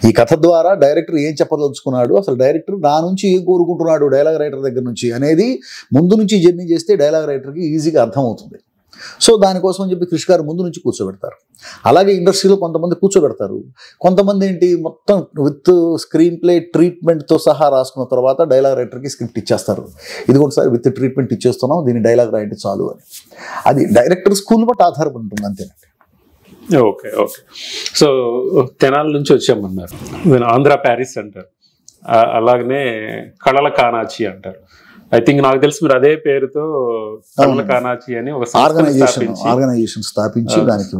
ఈ కథ ద్వారా డైరెక్టర్ ఏం చెప్పదలుచుకున్నాడు, అసలు డైరెక్టర్ నా నుంచి ఏం కోరుకుంటున్నాడు డైలాగ్ రైటర్ దగ్గర నుంచి అనేది ముందు నుంచి జర్నీ చేస్తే డైలాగ్ రైటర్కి ఈజీగా అర్థమవుతుంది. సో దానికోసం అని చెప్పి క్రిష్ గారు ముందు నుంచి కూర్చోబెడతారు. అలాగే ఇండస్ట్రీలో కొంతమంది కూర్చోబెడతారు, కొంతమంది ఏంటి మొత్తం విత్ స్క్రీన్ ప్లే ట్రీట్మెంట్తో సహా రాసుకున్న తర్వాత డైలాగ్ రైటర్కి స్క్రిప్ట్ ఇచ్చేస్తారు. ఇది ఒకసారి విత్ ట్రీట్మెంట్ ఇచ్చేస్తున్నాం, దీన్ని డైలాగ్ రాయండి చాలు అని. అది డైరెక్టర్ స్కూల్ బట్టి ఆధారపడి ఉంటుంది, అంతేనండి. Okay okay. సో తెనాలి నుంచి వచ్చామన్నారు, ఆంధ్ర ప్యారిస్ అంటారు, అలాగనే కళల కానాచి అంటారు. ఐ థింక్ నాకు తెలిసి మీరు అదే పేరుతో కళల కానాచి అని ఒక ఆర్గనైజేషన్ స్థాపించి దానికి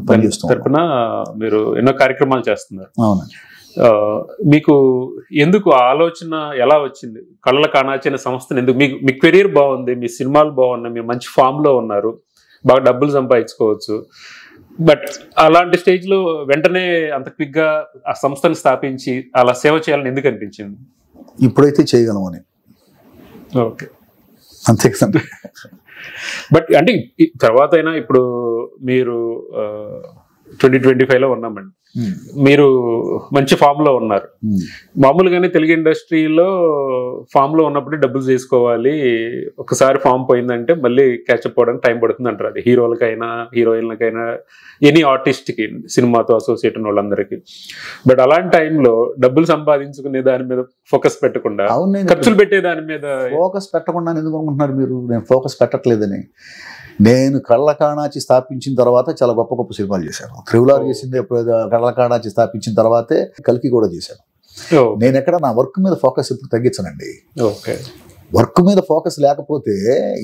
తరపున మీరు ఎన్నో కార్యక్రమాలు చేస్తున్నారు. మీకు ఎందుకు ఆలోచన ఎలా వచ్చింది కళల కానాచి అనే సంస్థను? ఎందుకు? మీ కెరీర్ బాగుంది, మీ సినిమాలు బాగున్నాయి, మీరు మంచి ఫామ్ లో ఉన్నారు, బాగా డబ్బులు సంపాదించుకోవచ్చు, బట్ అలాంటి స్టేజ్ లో వెంటనే అంత క్విక్ గా ఆ సంస్థను స్థాపించి అలా సేవ చేయాలని ఎందుకు అనిపించింది? ఇప్పుడైతే చేయగలమని. ఓకే, అంతే కదండి. బట్ అంటే తర్వాత అయినా ఇప్పుడు మీరు 2025లో ఉన్నామండి, మీరు మంచి ఫామ్ లో ఉన్నారు. మామూలుగానే తెలుగు ఇండస్ట్రీలో ఫామ్ లో ఉన్నప్పుడే డబ్బులు చేసుకోవాలి, ఒకసారి ఫామ్ పోయిందంటే మళ్ళీ క్యాచప్ అవ్వడానికి టైం పడుతుంది అంటారు. అది హీరోలకైనా హీరోయిన్లకైనా ఎనీ ఆర్టిస్ట్కి, సినిమాతో అసోసియేట్ ఉన్న వాళ్ళందరికీ. బట్ అలాంటి టైంలో డబ్బులు సంపాదించుకునే దాని మీద ఫోకస్ పెట్టకుండా ఖర్చులు పెట్టే దాని మీద ఫోకస్ పెట్టకుండా ఎందుకు అనుకుంటున్నారు మీరు? నేను ఫోకస్ పెట్టట్లేదని. నేను కళ్ళ కాణాచి స్థాపించిన తర్వాత చాలా గొప్ప గొప్ప సినిమాలు చేశాను. త్రివులార్ చేసింది కళ్ళ కాణాచి స్థాపించిన తర్వాతే కల్కి కూడా చేశాను. నేను ఎక్కడ నా వర్క్ మీద ఫోకస్ ఇప్పుడు తగ్గించనండి. వర్క్ మీద ఫోకస్ లేకపోతే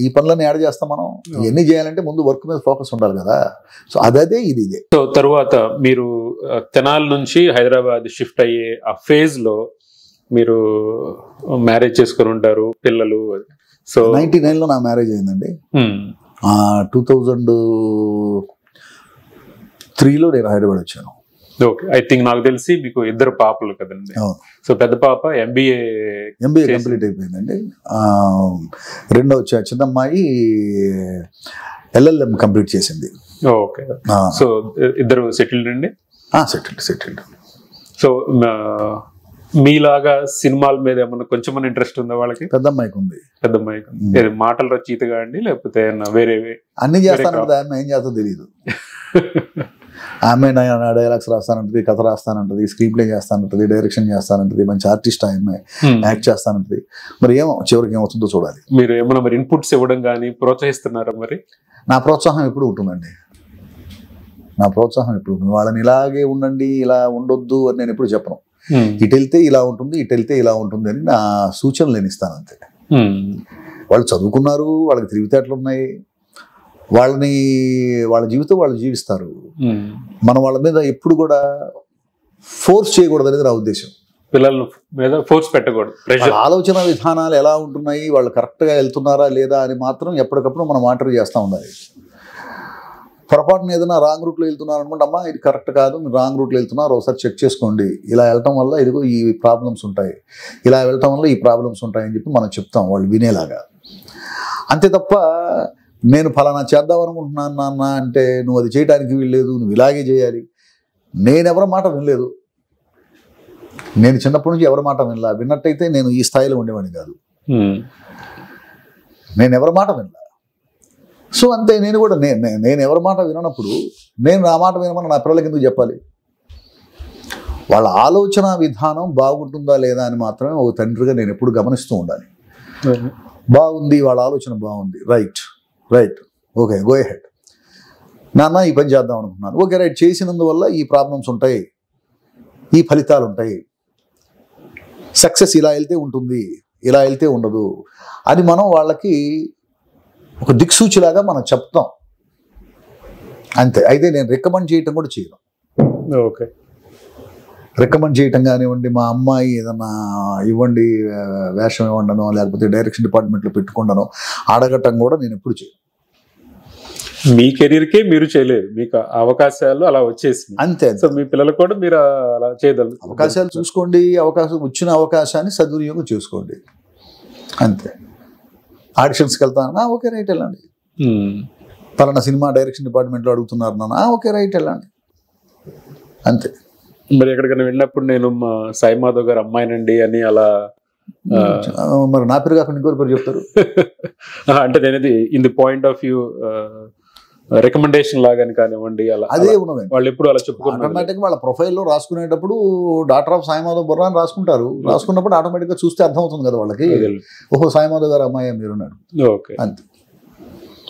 ఈ పనులను యాడ్ చేస్తాం మనం. ఇవన్నీ చేయాలంటే ముందు వర్క్ మీద ఫోకస్ ఉండాలి కదా. సో అదే ఇదే. సో తర్వాత మీరు తెనాలి నుంచి హైదరాబాద్ షిఫ్ట్ అయ్యే ఆ ఫేజ్ లో మీరు మ్యారేజ్ చేసుకుని ఉంటారు, పిల్లలు. సో 99లో నా మ్యారేజ్ అయిందండి. 2003లో నేను హైదరాబాద్ వచ్చాను. ఓకే. ఐ థింక్ నాకు తెలిసి మీకు ఇద్దరు పాపలు కదండి. అవును. సో పెద్ద పాప ఎంబీఏ కంప్లీట్ అయిపోయిందండి. రెండో చిన్నమ్మాయి LLM కంప్లీట్ చేసింది. ఓకే. సో ఇద్దరు సెటిల్డ్ అండి. సెటిల్డ్. సో మీలాగా సినిమాల మీద ఏమన్నా కొంచెం ఇంట్రెస్ట్ ఉందా వాళ్ళకి? పెద్ద అమ్మాయికి ఉంది. పెద్ద అమ్మాయికి మాటల రచయితగా అండి, లేకపోతే వేరే అన్ని చేస్తానంటది. ఆమె ఏం చేస్తో తెలియదు. ఆమె డైలాగ్స్ రాస్తానంటది, కథ రాస్తానంటది, స్క్రీన్ ప్లే చేస్తానంటది, డైరెక్షన్ చేస్తానంటది, మంచి ఆర్టిస్ట్ ఆమె, యాక్ట్ చేస్తానంటది. మరి ఏమో చివరికి ఏమవుతుందో చూడాలి. మీరు ఏమన్నా మరి ఇన్పుట్స్ ఇవ్వడం కానీ ప్రోత్సహిస్తున్నారా? మరి నా ప్రోత్సాహం ఎప్పుడు ఉంటుందండి. వాళ్ళని ఇలాగే ఉండండి, ఇలా ఉండొద్దు అని నేను ఎప్పుడు చెప్పను. ఇటు వెళ్తే ఇలా ఉంటుంది, ఇటు వెళ్తే ఇలా ఉంటుంది అని నా సూచనలు నేను ఇస్తాను అంతే. వాళ్ళు చదువుకున్నారు, వాళ్ళకి తెలివితేటలు ఉన్నాయి, వాళ్ళ జీవితం వాళ్ళు జీవిస్తారు. మనం వాళ్ళ మీద ఎప్పుడు కూడా ఫోర్స్ చేయకూడదు అనేది నా ఉద్దేశం. పిల్లల మీద ఫోర్స్ పెట్టకూడదు. ఆలోచన విధానాలు ఎలా ఉంటున్నాయి, వాళ్ళు కరెక్ట్గా వెళ్తున్నారా లేదా అని మాత్రం ఎప్పటికప్పుడు మనం మానిటర్ చేస్తూ ఉండాలి. పొరపాటున ఏదైనా రాంగ్ రూట్లో వెళ్తున్నారు అనుకుంటే, అమ్మా ఇది కరెక్ట్ కాదు, మీరు రాంగ్ రూట్లో వెళ్తున్నారు, ఒకసారి చెక్ చేసుకోండి, ఇలా వెళ్ళటం వల్ల ఇదిగో ఈ ప్రాబ్లమ్స్ ఉంటాయి, ఇలా వెళ్ళటం వల్ల ఈ ప్రాబ్లమ్స్ ఉంటాయి అని చెప్పి మనం చెప్తాం వాళ్ళు వినేలాగా. అంతే తప్ప నేను ఫలానా చేద్దాం అనుకుంటున్నాను నాన్న అంటే నువ్వు అది చేయడానికి వీల్లేదు, నువ్వు ఇలాగే చేయాలి. నేను ఎవరి మాట వినలేదు. నేను చిన్నప్పటి నుంచి ఎవరి మాట విన్నట్టయితే నేను ఈ స్థాయిలో ఉండేవాడిని కాదు. నేను ఎవరి మాట వినలా. సో అంతే, నేను కూడా నేను ఎవరి మాట వినప్పుడు నేను నా మాట వినమని నా పిల్లలకి ఎందుకు చెప్పాలి? వాళ్ళ ఆలోచన విధానం బాగుంటుందా లేదా అని మాత్రమే ఒక తండ్రిగా నేను ఎప్పుడు గమనిస్తూ ఉండాలి. బాగుంది, వాళ్ళ ఆలోచన బాగుంది, రైట్, ఓకే, గో హెడ్ నాన్న, ఈ పని చేద్దాం అనుకుంటున్నాను, ఓకే రైట్, చేసినందువల్ల ఈ ప్రాబ్లమ్స్ ఉంటాయి, ఈ ఫలితాలు ఉంటాయి, సక్సెస్ ఇలా వెళ్తే ఉంటుంది, ఇలా వెళ్తే ఉండదు అని మనం వాళ్ళకి ఒక దిక్సూచిలాగా మనం చెప్తాం అంతే. అయితే నేను రికమెండ్ చేయటం కూడా చేయను. ఓకే. రికమెండ్ చేయటం కానివ్వండి, మా అమ్మాయి ఏదన్నా ఇవ్వండి, వేషం ఇవ్వండనో లేకపోతే డైరెక్షన్ డిపార్ట్మెంట్లో పెట్టుకుండానో అడగటం కూడా నేను ఎప్పుడు చేయను. మీ కెరీర్కే మీరు చేయలేదు, మీకు అవకాశాలు అలా వచ్చేసి అంతే. సో మీ పిల్లలు కూడా మీరు అలా చేయగలరు. అవకాశాలు చూసుకోండి, వచ్చిన అవకాశాన్ని సద్వినియోగం చేసుకోండి అంతే. ఆడిషన్స్కి వెళ్తాను, ఓకే రైట్ వెళ్ళండి. పలానా సినిమా డైరెక్షన్ డిపార్ట్మెంట్లో అడుగుతున్నారు నాన్న, ఓకే రైట్ వెళ్ళండి అంతే. మరి ఎక్కడికైనా వెళ్ళినప్పుడు నేను మా సాయి మాధవ్ గారు అమ్మాయినండి అని అలా, మరి నా పేరు కాకుండా ఇంకోరి పేరు చెప్తారు అంటే నేను in the point of view recommendation లాగాని కానివ్వండి, అలా అదే ఉన్నదండి. వాళ్ళు ఎప్పుడు అలా చెప్పుకున్నారు. ఆటోమేటిక్గా వాళ్ళ ప్రొఫైల్లో రాసుకునేటప్పుడు డాక్టర్ ఆఫ్ సాయి మాధవ్ బుర్రా అని రాసుకుంటారు. రాసుకున్నప్పుడు ఆటోమేటిక్గా చూస్తే అర్థమవుతుంది కదా వాళ్ళకి, ఓహో సాయి మాధవ్ గారు అమ్మాయి మీరున్నాడు. ఓకే. అంతే.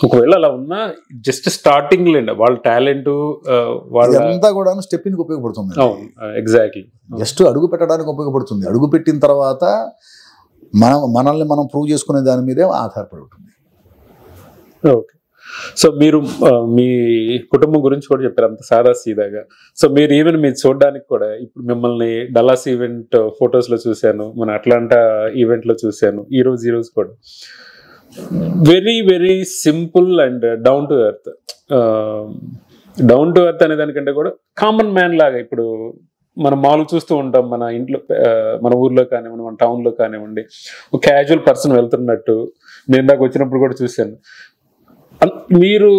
ఒకవేళ అలా ఉన్నా జస్ట్ స్టార్టింగ్ లేండి వాళ్ళ టాలెంట్ వాళ్ళంతా కూడా స్టెప్పింగ్ ఉపయోగపడుతుంది. ఎగ్జాక్ట్లీ. జస్ట్ అడుగు పెట్టడానికి ఉపయోగపడుతుంది. అడుగు పెట్టిన తర్వాత మనల్ని మనం ప్రూవ్ చేసుకునే దాని మీదే ఆధారపడి ఉంటుంది. ఓకే. సో మీరు మీ కుటుంబం గురించి కూడా చెప్పారు అంత సాదా సీదాగా. సో మీరు ఈవెన్ మీరు చూడడానికి కూడా ఇప్పుడు మిమ్మల్ని డల్లాస్ ఈవెంట్ ఫొటోస్ లో చూశాను, మన అట్లాంటా ఈవెంట్ లో చూశాను, ఈ రోజు కూడా very very simple and down to earth. అనే దానికంటే కూడా కామన్ మ్యాన్ లాగా ఇప్పుడు మనం మామూలుగా చూస్తూ ఉంటాం మన ఇంట్లో, మన ఊర్లో కానివ్వండి, మన టౌన్లో కానివ్వండి, ఒక క్యాజువల్ పర్సన్ వెళ్తున్నట్టు నేను దాకా వచ్చినప్పుడు కూడా చూశాను. మీరు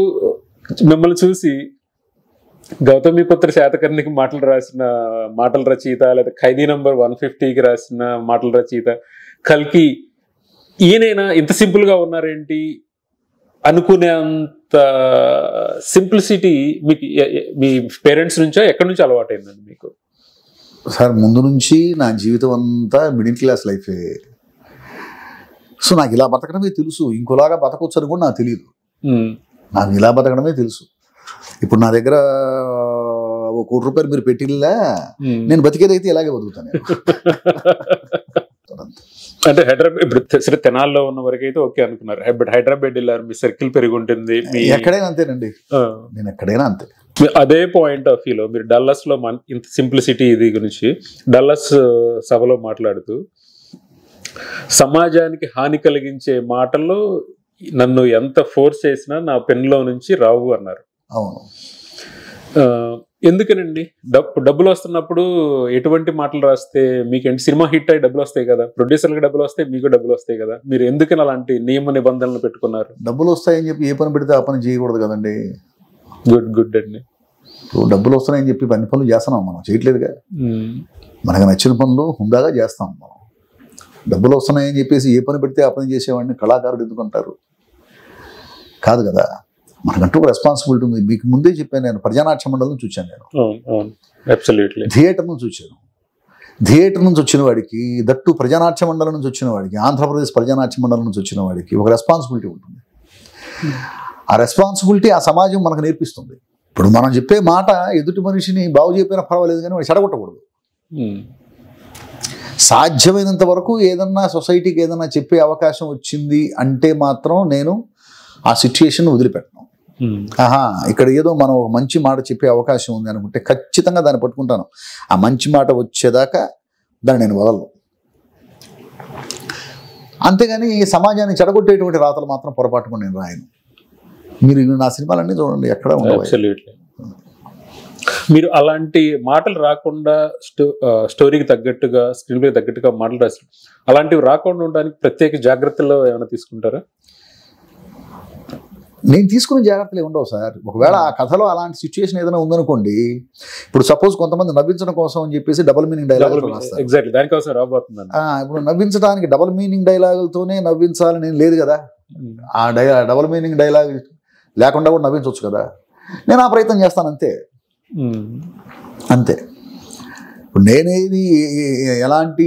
మిమ్మల్ని చూసి గౌతమిపుత్ర శాతకర్ణికి మాటల రచయిత, లేదా ఖైదీ నంబర్ 150కి రాసిన మాటల రచయిత, కల్కి ఈయనైనా ఇంత సింపుల్ గా ఉన్నారేంటి అనుకునేంత సింప్లిసిటీ మీకు మీ పేరెంట్స్ నుంచో ఎక్కడి నుంచి అలవాటైందండి మీకు? సార్, ముందు నుంచి నా జీవితం అంతా మిడిల్ క్లాస్ లైఫే. సో నాకు ఇలా బతకడమే తెలుసు, ఇంకోలాగా బతకొచ్చు అని కూడా నాకు తెలియదు. నాకు ఇలా బతకడమే తెలుసు. ఇప్పుడు నా దగ్గర ₹1 కోటి మీరు పెట్టిల్లా, నేను బతికేదైతే ఇలాగే బతుకుతాను. అంటే హైదరాబాద్ ఇప్పుడు సరే తెనాల్లో ఉన్న వరకు అయితే ఓకే అనుకున్నారు, బట్ హైదరాబాద్ వెళ్ళారు, మీ సర్కిల్ పెరిగి ఉంటుంది. ఎక్కడైనా అంతేనండి, నేను ఎక్కడైనా అంతే. అదే పాయింట్ ఆఫ్ వ్యూలో మీరు డల్లాస్ లో ఇంత సింప్లిసిటీ ఇది గురించి డల్లాస్ సభలో మాట్లాడుతూ సమాజానికి హాని కలిగించే మాటలు నన్ను ఎంత ఫోర్స్ చేసినా నా పెన్లో నుంచి రావు అన్నారు. అవును. ఎందుకనండి డబ్బులు వస్తున్నప్పుడు ఎటువంటి మాటలు రాస్తే మీకేంటి సినిమా హిట్ అయ్యి డబ్బులు వస్తాయి కదా, ప్రొడ్యూసర్కి డబ్బులు వస్తాయి, మీకు డబ్బులు వస్తాయి కదా, మీరు ఎందుకని అలాంటి నియమ నిబంధనలు పెట్టుకున్నారు? డబ్బులు వస్తాయని చెప్పి ఏ పని పెడితే ఆ పని చేయకూడదు కదండి. గుడ్ అండి. డబ్బులు వస్తున్నాయని చెప్పి అన్ని పనులు చేస్తున్నాం, మనం చేయట్లేదుగా. మనకు నచ్చిన పనులు హుందాగా చేస్తాం మనం. డబ్బులు వస్తున్నాయని చెప్పేసి ఏ పని పెడితే ఆ పని చేసేవాడిని కళాకారుడు ఎందుకుంటారు? కాదు కదా. మనకంటూ ఒక రెస్పాన్సిబిలిటీ ఉంది. మీకు ముందే చెప్పాను, నేను ప్రజానాట్య మండలం చూశాను, నేను థియేటర్ నుంచి చూశాను. థియేటర్ నుంచి వచ్చిన వాడికి, దట్టు ప్రజానాట్య మండలం నుంచి వచ్చిన వాడికి, ఆంధ్రప్రదేశ్ ప్రజానాట్య మండలం నుంచి వచ్చిన వాడికి ఒక రెస్పాన్సిబిలిటీ ఉంటుంది. ఆ రెస్పాన్సిబిలిటీ ఆ సమాజం మనకు నేర్పిస్తుంది. ఇప్పుడు మనం చెప్పే మాట ఎదుటి మనిషిని బాగు చెప్పినా పర్వాలేదు, కానీ వాడు చెడగొట్టకూడదు. సాధ్యమైనంత వరకు ఏదన్నా సొసైటీకి ఏదన్నా చెప్పే అవకాశం వచ్చింది అంటే మాత్రం నేను ఆ సిచ్యుయేషన్ వదిలిపెట్టను. ఇక్కడ ఏదో మనం ఒక మంచి మాట చెప్పే అవకాశం ఉంది అనుకుంటే ఖచ్చితంగా దాన్ని పట్టుకుంటాను. ఆ మంచి మాట వచ్చేదాకా దాన్ని నేను వదలను. అంతేగాని సమాజాన్ని చెడగొట్టేటువంటి రాతలు మాత్రం పొరపాటుగా నేను రాయను. మీరు నా సినిమాలన్నీ చూడండి, ఎక్కడ ఉండవు. మీరు అలాంటి మాటలు రాకుండా స్టోరీకి తగ్గట్టుగా, స్క్రీన్ ప్లే తగ్గట్టుగా మాటలు రాస్తారు. అలాంటివి రాకుండా ఉండడానికి ప్రత్యేక జాగ్రత్తలు ఏమైనా తీసుకుంటారా? నేను తీసుకునే జాగ్రత్తలు ఉండవు సార్. ఒకవేళ ఆ కథలో అలాంటి సిచ్యువేషన్ ఏదైనా ఉందనుకోండి, ఇప్పుడు సపోజ్ కొంతమంది నవ్వించడం కోసం అని చెప్పేసి డబుల్ మీనింగ్ డైలాగులు రాస్తారు. ఎగ్జాక్ట్లీ దానికోసం రాబోతున్నాను. ఇప్పుడు నవ్వించడానికి డబుల్ మీనింగ్ డైలాగులతోనే నవ్వించాలని నేను లేదు కదా. ఆ డబుల్ మీనింగ్ డైలాగ్ లేకుండా కూడా నవ్వించవచ్చు కదా. నేను ఆ ప్రయత్నం చేస్తాను, అంతే అంతే. ఇప్పుడు నేనేది ఎలాంటి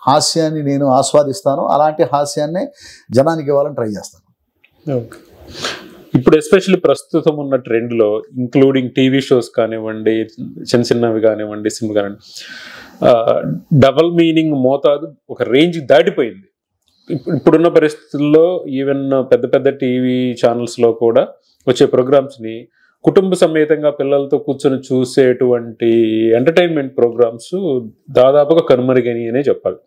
హాస్యాన్ని నేను ఆస్వాదిస్తానో అలాంటి హాస్యాన్నే జనానికి ఇవ్వాలని ట్రై చేస్తాను. ఓకే. ఇప్పుడు ఎస్పెషల్లీ ప్రస్తుతం ఉన్న ట్రెండ్లో, ఇంక్లూడింగ్ టీవీ షోస్ కానివ్వండి, చిన్న చిన్నవి కానివ్వండి, సినిమా కానివ్వండి, డబల్ మీనింగ్ మోతాదు ఒక రేంజ్ దాటిపోయింది. ఇప్పుడున్న పరిస్థితుల్లో ఈవెన్ పెద్ద పెద్ద టీవీ ఛానల్స్లో కూడా వచ్చే ప్రోగ్రామ్స్ని కుటుంబ సమేతంగా పిల్లలతో కూర్చొని చూసేటువంటి ఎంటర్టైన్మెంట్ ప్రోగ్రామ్స్ దాదాపుగా కనుమరుగని అనే చెప్పాలి.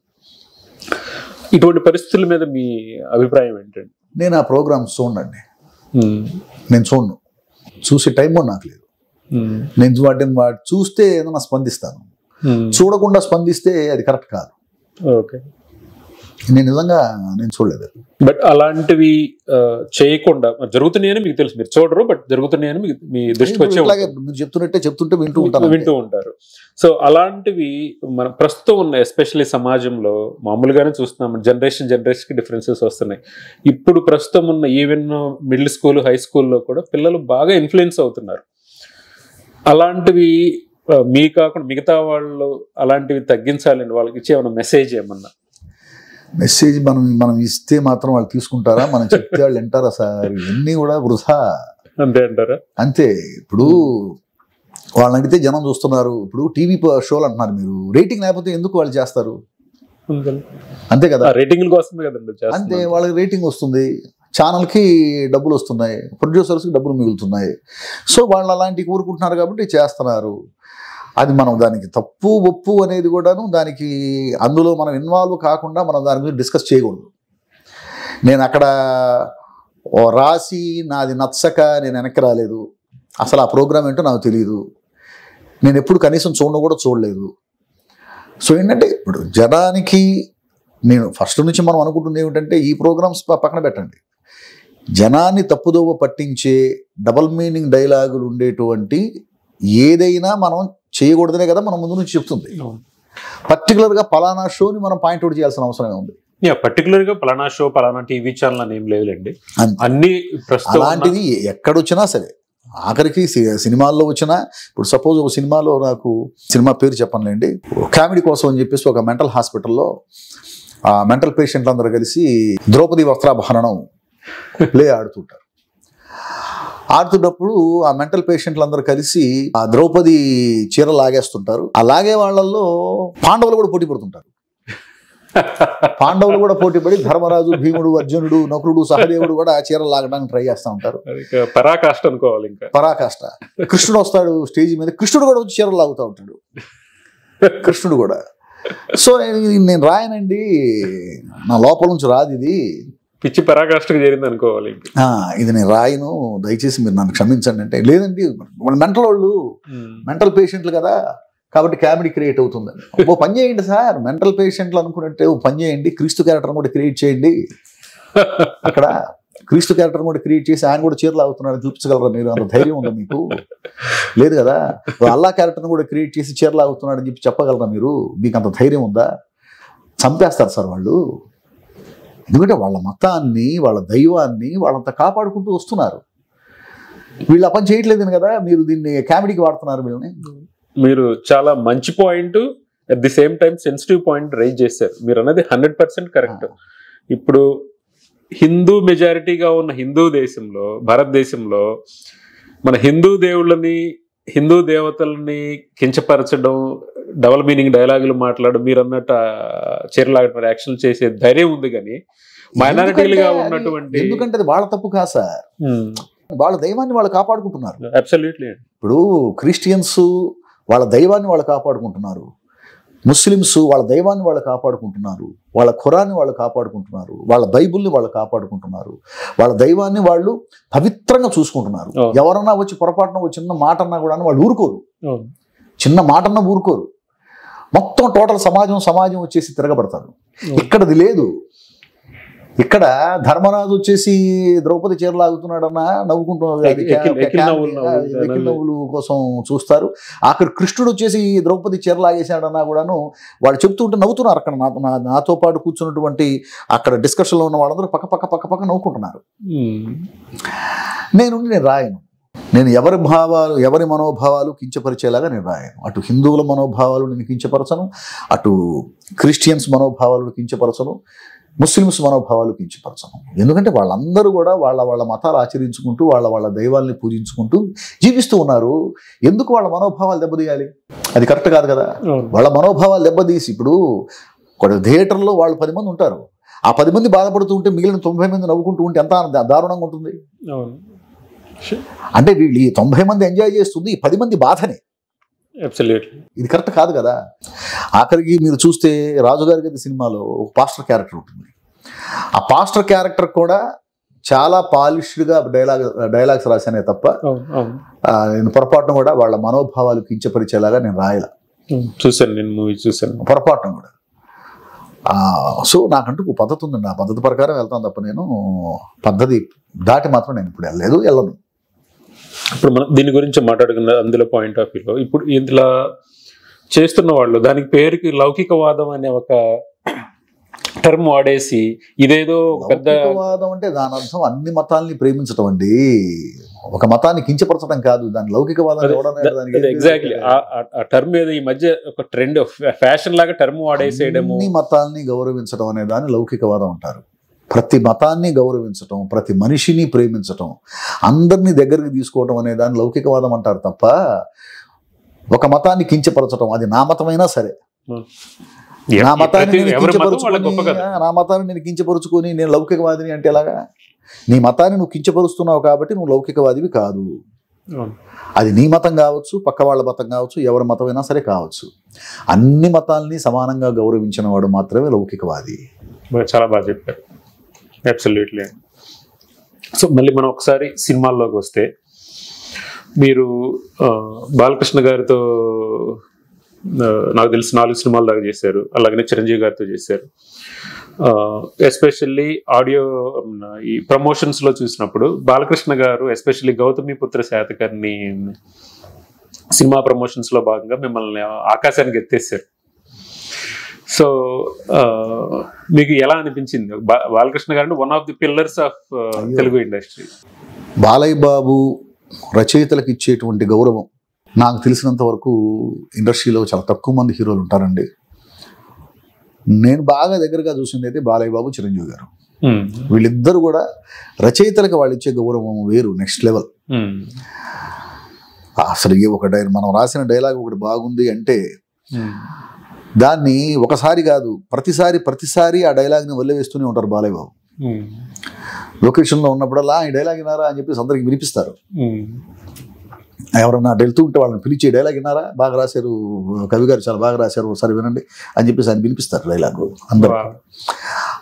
ఇటువంటి పరిస్థితుల మీద మీ అభిప్రాయం ఏంటండి? నేను ఆ ప్రోగ్రామ్స్ చూడండి, నేను చూడను. చూసే టైం కూడా నాకు లేదు. నేను వాటిని చూస్తే ఏదైనా స్పందిస్తాను, చూడకుండా స్పందిస్తే అది కరెక్ట్ కాదు. ఓకే. నేను నిజంగా నేను చూడలేదు. బట్ అలాంటివి చేయకుండా జరుగుతున్నాయని మీకు తెలుసు, మీరు చూడరు, బట్ జరుగుతున్నాయని మీ దృష్టికి వచ్చే మీరు చెప్తుంటే వింటూ ఉంటారు. సో అలాంటివి మన ప్రస్తుతం ఉన్న ఎస్పెషల్లీ సమాజంలో మామూలుగానే చూస్తున్నాం, జనరేషన్కి డిఫరెన్సెస్ వస్తున్నాయి. ఇప్పుడు ప్రస్తుతం ఉన్న ఈవెన్ మిడిల్ స్కూల్, హై స్కూల్లో కూడా పిల్లలు బాగా ఇన్ఫ్లుయెన్స్ అవుతున్నారు. అలాంటివి మీ కాకుండా మిగతా వాళ్ళు అలాంటివి తగ్గించాలండి, వాళ్ళకి ఇచ్చే ఏమన్నా మెసేజ్ ఏమన్నా? మెసేజ్ మనం ఇస్తే మాత్రం వాళ్ళు తీసుకుంటారా? మనం చెప్తే వాళ్ళు వింటారా సార్? ఇవన్నీ కూడా వృధా. అంతే అంటారా? అంతే. ఇప్పుడు వాళ్ళని అడిగితే జనం చూస్తున్నారు. ఇప్పుడు టీవీ షోలు అంటున్నారు, మీరు రేటింగ్ లేకపోతే ఎందుకు వాళ్ళు చేస్తారు? అంతే కదా, రేటింగ్ల కోసమే కదండి. అంతే, వాళ్ళకి రేటింగ్ వస్తుంది, ఛానల్కి డబ్బులు వస్తున్నాయి, ప్రొడ్యూసర్స్కి డబ్బులు మిగులుతున్నాయి. సో వాళ్ళు అలాంటివి కోరుకుంటున్నారు కాబట్టి చేస్తున్నారు. అది మనం దానికి తప్పు ఒప్పు అనేది కూడాను, దానికి అందులో మనం ఇన్వాల్వ్ కాకుండా మనం దాని మీద డిస్కస్ చేయకూడదు. నేను అక్కడ రాసి నాది నచ్చక నేను వెనక్కి రాలేదు. అసలు ఆ ప్రోగ్రామ్ ఏంటో నాకు తెలియదు. నేను ఎప్పుడు కనీసం చూడలేదు. సో ఏంటంటే ఇప్పుడు జనానికి నేను ఫస్ట్ నుంచి మనం అనుకుంటుంది ఏమిటంటే, ఈ ప్రోగ్రామ్స్ పక్కన పెట్టండి, జనాన్ని తప్పుదోవ పట్టించే డబల్ మీనింగ్ డైలాగులు ఉండేటువంటి ఏదైనా మనం చేయకూడదనే కదా మనం ముందు నుంచి చెప్తుంది. పర్టికులర్గా పలానా షోని మనం పాయింట్అవుట్ చేయాల్సిన అవసరమే ఉంది. పర్టికులర్గా పలానా షో, పలానా టీవీ ఛానల్ అని ఏం లేదులేండి. అన్ని అలాంటిది ఎక్కడొచ్చినా సరే, ఆఖరికి సినిమాల్లో వచ్చినా, ఇప్పుడు సపోజ్ ఒక సినిమాలో, నాకు సినిమా పేరు చెప్పనులేండి, కామెడీ కోసం అని చెప్పేసి ఒక మెంటల్ హాస్పిటల్లో ఆ మెంటల్ పేషెంట్లు అందరూ కలిసి ద్రౌపది వస్త్రాభరణం ప్లే ఆడుతున్నప్పుడు ఆ మెంటల్ పేషెంట్లు అందరూ కలిసి ఆ ద్రౌపది చీర లాగేస్తుంటారు. ఆ లాగే వాళ్ళల్లో పాండవులు కూడా పోటీ పడుతుంటారు. పాండవులు కూడా పోటీ పడి ధర్మరాజు, భీముడు, అర్జునుడు, నకులుడు, సహదేవుడు కూడా ఆ చీరలు లాగడానికి ట్రై చేస్తూ ఉంటారు. పరాకాష్ట అనుకోవాలి. ఇంకా పరాకాష్ట. కృష్ణుడు వస్తాడు స్టేజ్ మీద, కృష్ణుడు కూడా వచ్చి చీరలు లాగుతూ ఉంటాడు, కృష్ణుడు కూడా. సో నేను రాయనండి, నా లోపల నుంచి రాదు ఇది, పిచ్చి పరాకాష్ఠకు చేరింది అనుకోవాలి. ఇది నేను రాయను, దయచేసి మీరు నన్ను క్షమించండి అంటే, లేదండి మెంటల్ వాళ్ళు మెంటల్ పేషెంట్లు కదా కాబట్టి కామెడీ క్రియేట్ అవుతుంది. ఓ పని చేయండి సార్, మెంటల్ పేషెంట్లు అనుకున్నట్టే ఓ పని చేయండి, క్రీస్తు క్యారెక్టర్ కూడా క్రియేట్ చేయండి. అక్కడ క్రీస్తు క్యారెక్టర్ కూడా క్రియేట్ చేసి ఆయన కూడా చీరలు అవుతున్నాడు చూపించగలరా మీరు? అంత ధైర్యం ఉందా మీకు? లేదు కదా. అల్లా క్యారెక్టర్ని కూడా క్రియేట్ చేసి చీరలు అవుతున్నాడు అని చెప్పి చెప్పగలరా మీరు? మీకు అంత ధైర్యం ఉందా? చంపేస్తారు సార్ వాళ్ళు. ఎందుకంటే వాళ్ళ మతాన్ని, వాళ్ళ దైవాన్ని వాళ్ళంతా కాపాడుకుంటూ వస్తున్నారు. వీళ్ళు ఆ పని చేయట్లేదని కదా మీరు దీన్ని కామెడీకి వాడుతున్నారు. వీళ్ళని మీరు చాలా మంచి point, at the same time sensitive point raise చేశారు. మీరు అన్నది 100% కరెక్ట్. ఇప్పుడు హిందూ మెజారిటీగా ఉన్న హిందూ దేశంలో, భారతదేశంలో మన హిందూ దేవుళ్ళని, హిందూ దేవతల్ని కించపరచడం, డబల్ మీనింగ్ డైలాగులు మాట్లాడడం, మీరు అన్నట్టు చీరలాగడం, యాక్షన్ చేసే ధైర్యం ఉంది. కానీ మైనారిటీలుగా ఉన్నటువంటి, ఎందుకంటే అది వాళ్ళ తప్పు కాదు సార్, వాళ్ళ దైవాన్ని వాళ్ళు కాపాడుకుంటున్నారు. అబ్సల్యూట్లీ. ఇప్పుడు క్రిస్టియన్స్ వాళ్ళ దైవాన్ని వాళ్ళు కాపాడుకుంటున్నారు, ముస్లిమ్స్ వాళ్ళ దైవాన్ని వాళ్ళు కాపాడుకుంటున్నారు, వాళ్ళ ఖురాన్ని వాళ్ళు కాపాడుకుంటున్నారు, వాళ్ళ బైబుల్ని వాళ్ళు కాపాడుకుంటున్నారు, వాళ్ళ దైవాన్ని వాళ్ళు పవిత్రంగా చూసుకుంటున్నారు. ఎవరన్నా వచ్చి పొరపాటున చిన్న మాట అన్నా కూడా వాళ్ళు ఊరుకోరు, చిన్న మాట అన్నా ఊరుకోరు. మొత్తం టోటల్ సమాజం వచ్చేసి తిరగబడతారు. ఇక్కడది లేదు. ఇక్కడ ధర్మరాజు వచ్చేసి ద్రౌపది చీరలాగుతున్నాడన్నా నవ్వుకుంటున్నారు, నవ్వులు కోసం చూస్తారు. ఆఖరి కృష్ణుడు వచ్చేసి ద్రౌపది చీరలాగేసాడన్నా కూడాను వాళ్ళు చెప్తుంటే నవ్వుతున్నారు. అక్కడ నాతో పాటు కూర్చున్నటువంటి అక్కడ డిస్కషన్లో ఉన్న వాళ్ళందరూ పక్క నవ్వుకుంటున్నారు. నేను రాయను. నేను ఎవరి మనోభావాలు కించపరిచేలాగా నేను రాయను. అటు హిందువుల మనోభావాలు నేను కించపరచను, అటు క్రిస్టియన్స్ మనోభావాలు కించపరచను, ముస్లిమ్స్ మనోభావాలు కించపరచను. ఎందుకంటే వాళ్ళందరూ కూడా వాళ్ళ మతాలు ఆచరించుకుంటూ వాళ్ళ దైవాల్ని పూజించుకుంటూ జీవిస్తూ ఉన్నారు. ఎందుకు వాళ్ళ మనోభావాలు దెబ్బతీయాలి? అది కరెక్ట్ కాదు కదా. వాళ్ళ మనోభావాలు దెబ్బతీసి ఇప్పుడు థియేటర్లో వాళ్ళు 10 మంది ఉంటారు. ఆ 10 మంది బాధపడుతూ ఉంటే మిగిలిన 90 మంది నవ్వుకుంటూ ఉంటే ఎంత దారుణంగా ఉంటుంది. అంటే వీళ్ళు ఈ 90 మంది ఎంజాయ్ చేస్తుంది, ఈ 10 మంది బాధనే. ఇది కరెక్ట్ కాదు కదా. ఆఖరికి మీరు చూస్తే రాజుగారి గది సినిమాలో ఒక పాస్టర్ క్యారెక్టర్ ఉంటుంది. ఆ పాస్టర్ క్యారెక్టర్ కూడా చాలా పాలిష్డ్గా డైలాగ్స్ రాశానే తప్ప నేను పొరపాటును కూడా వాళ్ళ మనోభావాలు కించపరిచేలాగా నేను రాయలా. చూశాను పొరపాటును కూడా. సో నాకంటూ ఒక పద్ధతి ఉందండి. ఆ పద్ధతి ప్రకారం వెళ్తాను తప్ప నేను పద్ధతి దాటి మాత్రం నేను ఇప్పుడు వెళ్ళను. ఇప్పుడు మనం దీని గురించి మాట్లాడుకున్న అందులో పాయింట్ ఆఫ్ వ్యూలో ఇప్పుడు ఇందులో చేస్తున్న వాళ్ళు దానికి పేరుకి లౌకికవాదం అనే ఒక టర్మ్ వాడేసి ఇదేదో పెద్ద వాదం అంటే దాని అర్థం అన్ని మతాల్ని ప్రేమించడం అండి, ఒక మతాన్ని కించపరచడం కాదు. దాని లౌకికవాదం ఎగ్జాక్ట్లీ ఆ టర్మ్ ఏదో ఈ మధ్య ఒక ట్రెండ్ ఫ్యాషన్ లాగా టర్మ్ వాడేసేయడము. అన్ని మతాల్ని గౌరవించడం అనే దాన్ని లౌకికవాదం అంటారు. ప్రతి మతాన్ని గౌరవించటం, ప్రతి మనిషిని ప్రేమించటం, అందరినీ దగ్గరికి తీసుకోవడం అనే దాన్ని లౌకికవాదం అంటారు తప్ప ఒక మతాన్ని కించపరచడం, అది నా మతమైనా సరే, నా మతాన్ని నేను కించపరుచుకొని నేను లౌకికవాదిని అంటే ఎలాగా? నీ మతాన్ని నువ్వు కించపరుస్తున్నావు కాబట్టి నువ్వు లౌకికవాదివి కాదు. అది నీ మతం కావచ్చు, పక్క వాళ్ళ మతం కావచ్చు, ఎవరి మతమైనా సరే కావచ్చు. అన్ని మతాల్ని సమానంగా గౌరవించిన వాడు మాత్రమే లౌకికవాది. చాలా బాగా చెప్పారు. అబ్సల్యూట్లీ. సో మళ్ళీ మనం ఒకసారి సినిమాల్లోకి వస్తే, మీరు బాలకృష్ణ గారితో నాకు తెలిసి 4 సినిమాల దాకా చేశారు, అలాగనే చిరంజీవి గారితో చేశారు. ఎస్పెషల్లీ ఆడియో ఈ ప్రమోషన్స్ లో చూసినప్పుడు బాలకృష్ణ గారు especially Gautamiputra Satakarni cinema promotions లో భాగంగా మిమ్మల్ని ఆకాశానికి ఎత్తేసారు. సో మీకు ఎలా అనిపించింది? బాలకృష్ణ గారు one of the pillars of Telugu industry. Balayya Babu రచయితలకు ఇచ్చేటువంటి గౌరవం నాకు తెలిసినంత వరకు ఇండస్ట్రీలో చాలా తక్కువ మంది హీరోలు ఉంటారండి. నేను బాగా దగ్గరగా చూసింది అయితే బాలయ్య బాబు, చిరంజీవి గారు. వీళ్ళిద్దరు కూడా రచయితలకు వాళ్ళు ఇచ్చే గౌరవం వేరు, నెక్స్ట్ లెవెల్. అసలు మనం రాసిన డైలాగ్ ఒకటి బాగుంది అంటే దాన్ని ఒకసారి కాదు ప్రతిసారి ఆ డైలాగ్ని వదిలివేస్తూనే ఉంటారు బాలయ్య బాబు. లొకేషన్లో ఉన్నప్పుడల్లా ఈ డైలాగ్ వినారా అని చెప్పేసి అందరికి వినిపిస్తారు. ఎవరన్నా వెళ్తూ ఉంటే వాళ్ళని పిలిచి డైలాగ్ వినారా, బాగా రాశారు, కవి గారు చాలా బాగా రాశారు, ఒకసారి వినండి అని చెప్పేసి ఆయన వినిపిస్తారు డైలాగ్ అందరూ.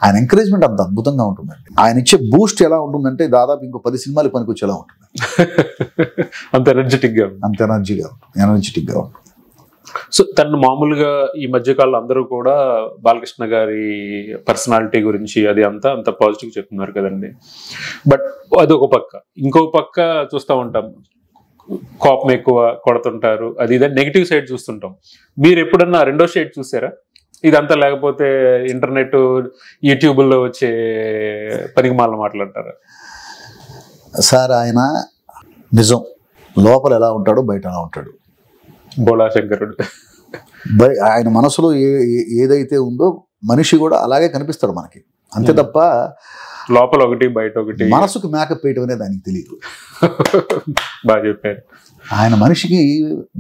ఆయన ఎంకరేజ్మెంట్ అంత అద్భుతంగా ఉంటుందండి. ఆయన ఇచ్చే బూస్ట్ ఎలా ఉంటుందంటే దాదాపు ఇంకో 10 సినిమాలు పనికొచ్చేలా ఉంటుంది. అంత ఎనర్జెటిక్గా అంత ఎనర్జీగా ఉంటుంది, ఎనర్జెటిక్గా ఉంటుంది. సో తను మామూలుగా ఈ మధ్యకాలంలో అందరూ కూడా బాలకృష్ణ గారి పర్సనాలిటీ గురించి అది అంత పాజిటివ్ చెప్తున్నారు కదండి. బట్ అది ఒక పక్క, ఇంకో పక్క చూస్తూ ఉంటాం కోపం ఎక్కువ, కొడుతుంటారు, అది ఇదని నెగిటివ్ సైడ్ చూస్తుంటాం. మీరు ఎప్పుడన్నా రెండో షేడ్ చూసారా? ఇదంతా లేకపోతే ఇంటర్నెట్ యూట్యూబ్లో వచ్చే పనికి మాల మాట్లాడతారా? సార్ ఆయన నిజం, లోపల ఎలా ఉంటాడో బయట ఎలా ఉంటాడు. బోళాశంకరుడు. ఆయన మనసులో ఏదైతే ఉందో మనిషి కూడా అలాగే కనిపిస్తాడు మనకి, అంతే తప్ప లోపల ఒకటి బయట ఒకటి. మనసుకు మేకప్ వేయటం అనేది ఆయనకి తెలియదు. బాగా చెప్పారు. ఆయన మనిషికి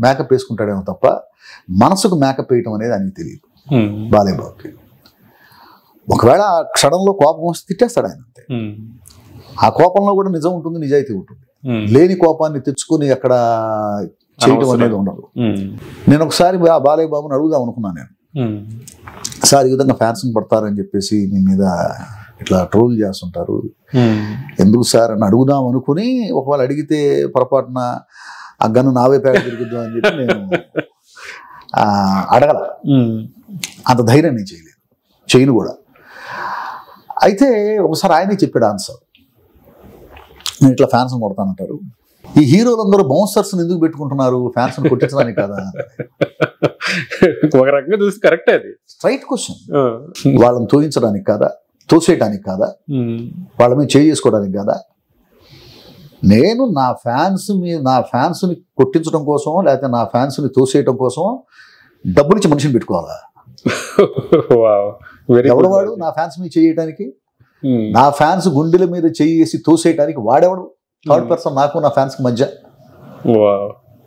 మేకప్ వేసుకుంటాడేమో తప్ప మనసుకు మేకప్ వేయటం అనేది ఆయనకి తెలియదు బాలయ్య బాబుకి. ఒకవేళ ఆ క్షణంలో కోపం వస్తే తిట్టేస్తాడు ఆయన, అంతే. ఆ కోపంలో కూడా నిజం ఉంటుంది, నిజాయితీ ఉంటుంది. లేని కోపాన్ని తెచ్చుకొని అక్కడ చేయటం అనేది ఉండదు. నేను ఒకసారి బాలయ్య బాబుని అడుగుదాం అనుకున్నాను నేను, సార్ ఈ విధంగా ఫ్యాన్స్ పడతారని చెప్పేసి మీ మీద ఇట్లా ట్రోల్ చేస్తుంటారు, ఎందుకు సార్ అని అడుగుదాం అనుకుని, ఒకవేళ అడిగితే పొరపాటున ఆ గన్ను నావే పేడ తిరుగుద్దాం అని చెప్పి నేను అడగల. అంత ధైర్యం నేను చేయను కూడా. అయితే ఒకసారి ఆయనే చెప్పాడు ఆన్సర్, నేను ఇట్లా ఫ్యాన్స్ కొడతానంటారు, ఈ హీరోలందరూ బౌన్సర్స్ ఎందుకు పెట్టుకుంటున్నారు, ఫ్యాన్స్ కొట్టించడానికి కదా. ఒక రకంగా చూసి కరెక్టే, అది స్ట్రైట్ క్వశ్చన్. వాళ్ళని తోయించడానికి కాదా, తోసేయడానికి కాదా, వాళ్ళ మీద చేసుకోవడానికి కాదా? నేను నా ఫ్యాన్స్ని కొట్టించడం కోసం లేకపోతే నా ఫ్యాన్స్ని తోసేయటం కోసం డబ్బులు ఇచ్చి మనిషిని పెట్టుకోవాలా? ఎవడు వాడు నా ఫ్యాన్స్ మీద చేయడానికి? నా ఫ్యాన్స్ గుండెల మీద చేసి తోసేయడానికి వాడేవాడు? థర్డ్ పర్సన్ నాకు నా ఫ్యాన్స్ కి మధ్య.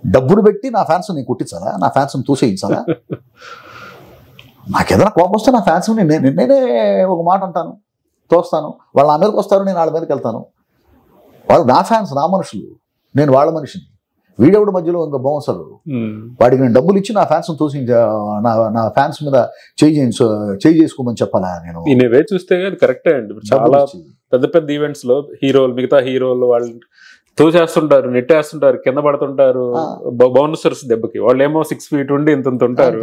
డబ్బులు పెట్టి నా ఫ్యాన్స్ నేను కొట్టించాలా, నా ఫ్యాన్స్ తోసేయించాలా? నాకు ఏదైనా కోపం వస్తే నా ఫ్యాన్స్ నేనే ఒక మాట అంటాను, తోస్తాను. వాళ్ళు నా మీదకి వస్తారు, నేను వాళ్ళ మీదకి వెళ్తాను. వాళ్ళు నా ఫ్యాన్స్, నా మనుషులు, నేను వాళ్ళ మనిషిని. వీడెవడు మధ్యలో ఇంకా బౌన్సర్, వాడికి నేను డబ్బులు ఇచ్చి నా ఫ్యాన్స్ తోసి నా ఫ్యాన్స్ మీద చేయి చేసుకోమని చెప్పాలా నేను? ఇన్వే చూస్తే అది కరెక్టే అండి. చాలా పెద్ద పెద్ద ఈవెంట్స్ లో హీరోలు, మిగతా హీరోలు వాళ్ళు తోసేస్తుంటారు, నెట్టేస్తుంటారు, కింద పడుతుంటారు బౌన్సర్స్ దెబ్బకి. వాళ్ళు ఏమో 6 feet ఉండి ఇంత ఉంటారు.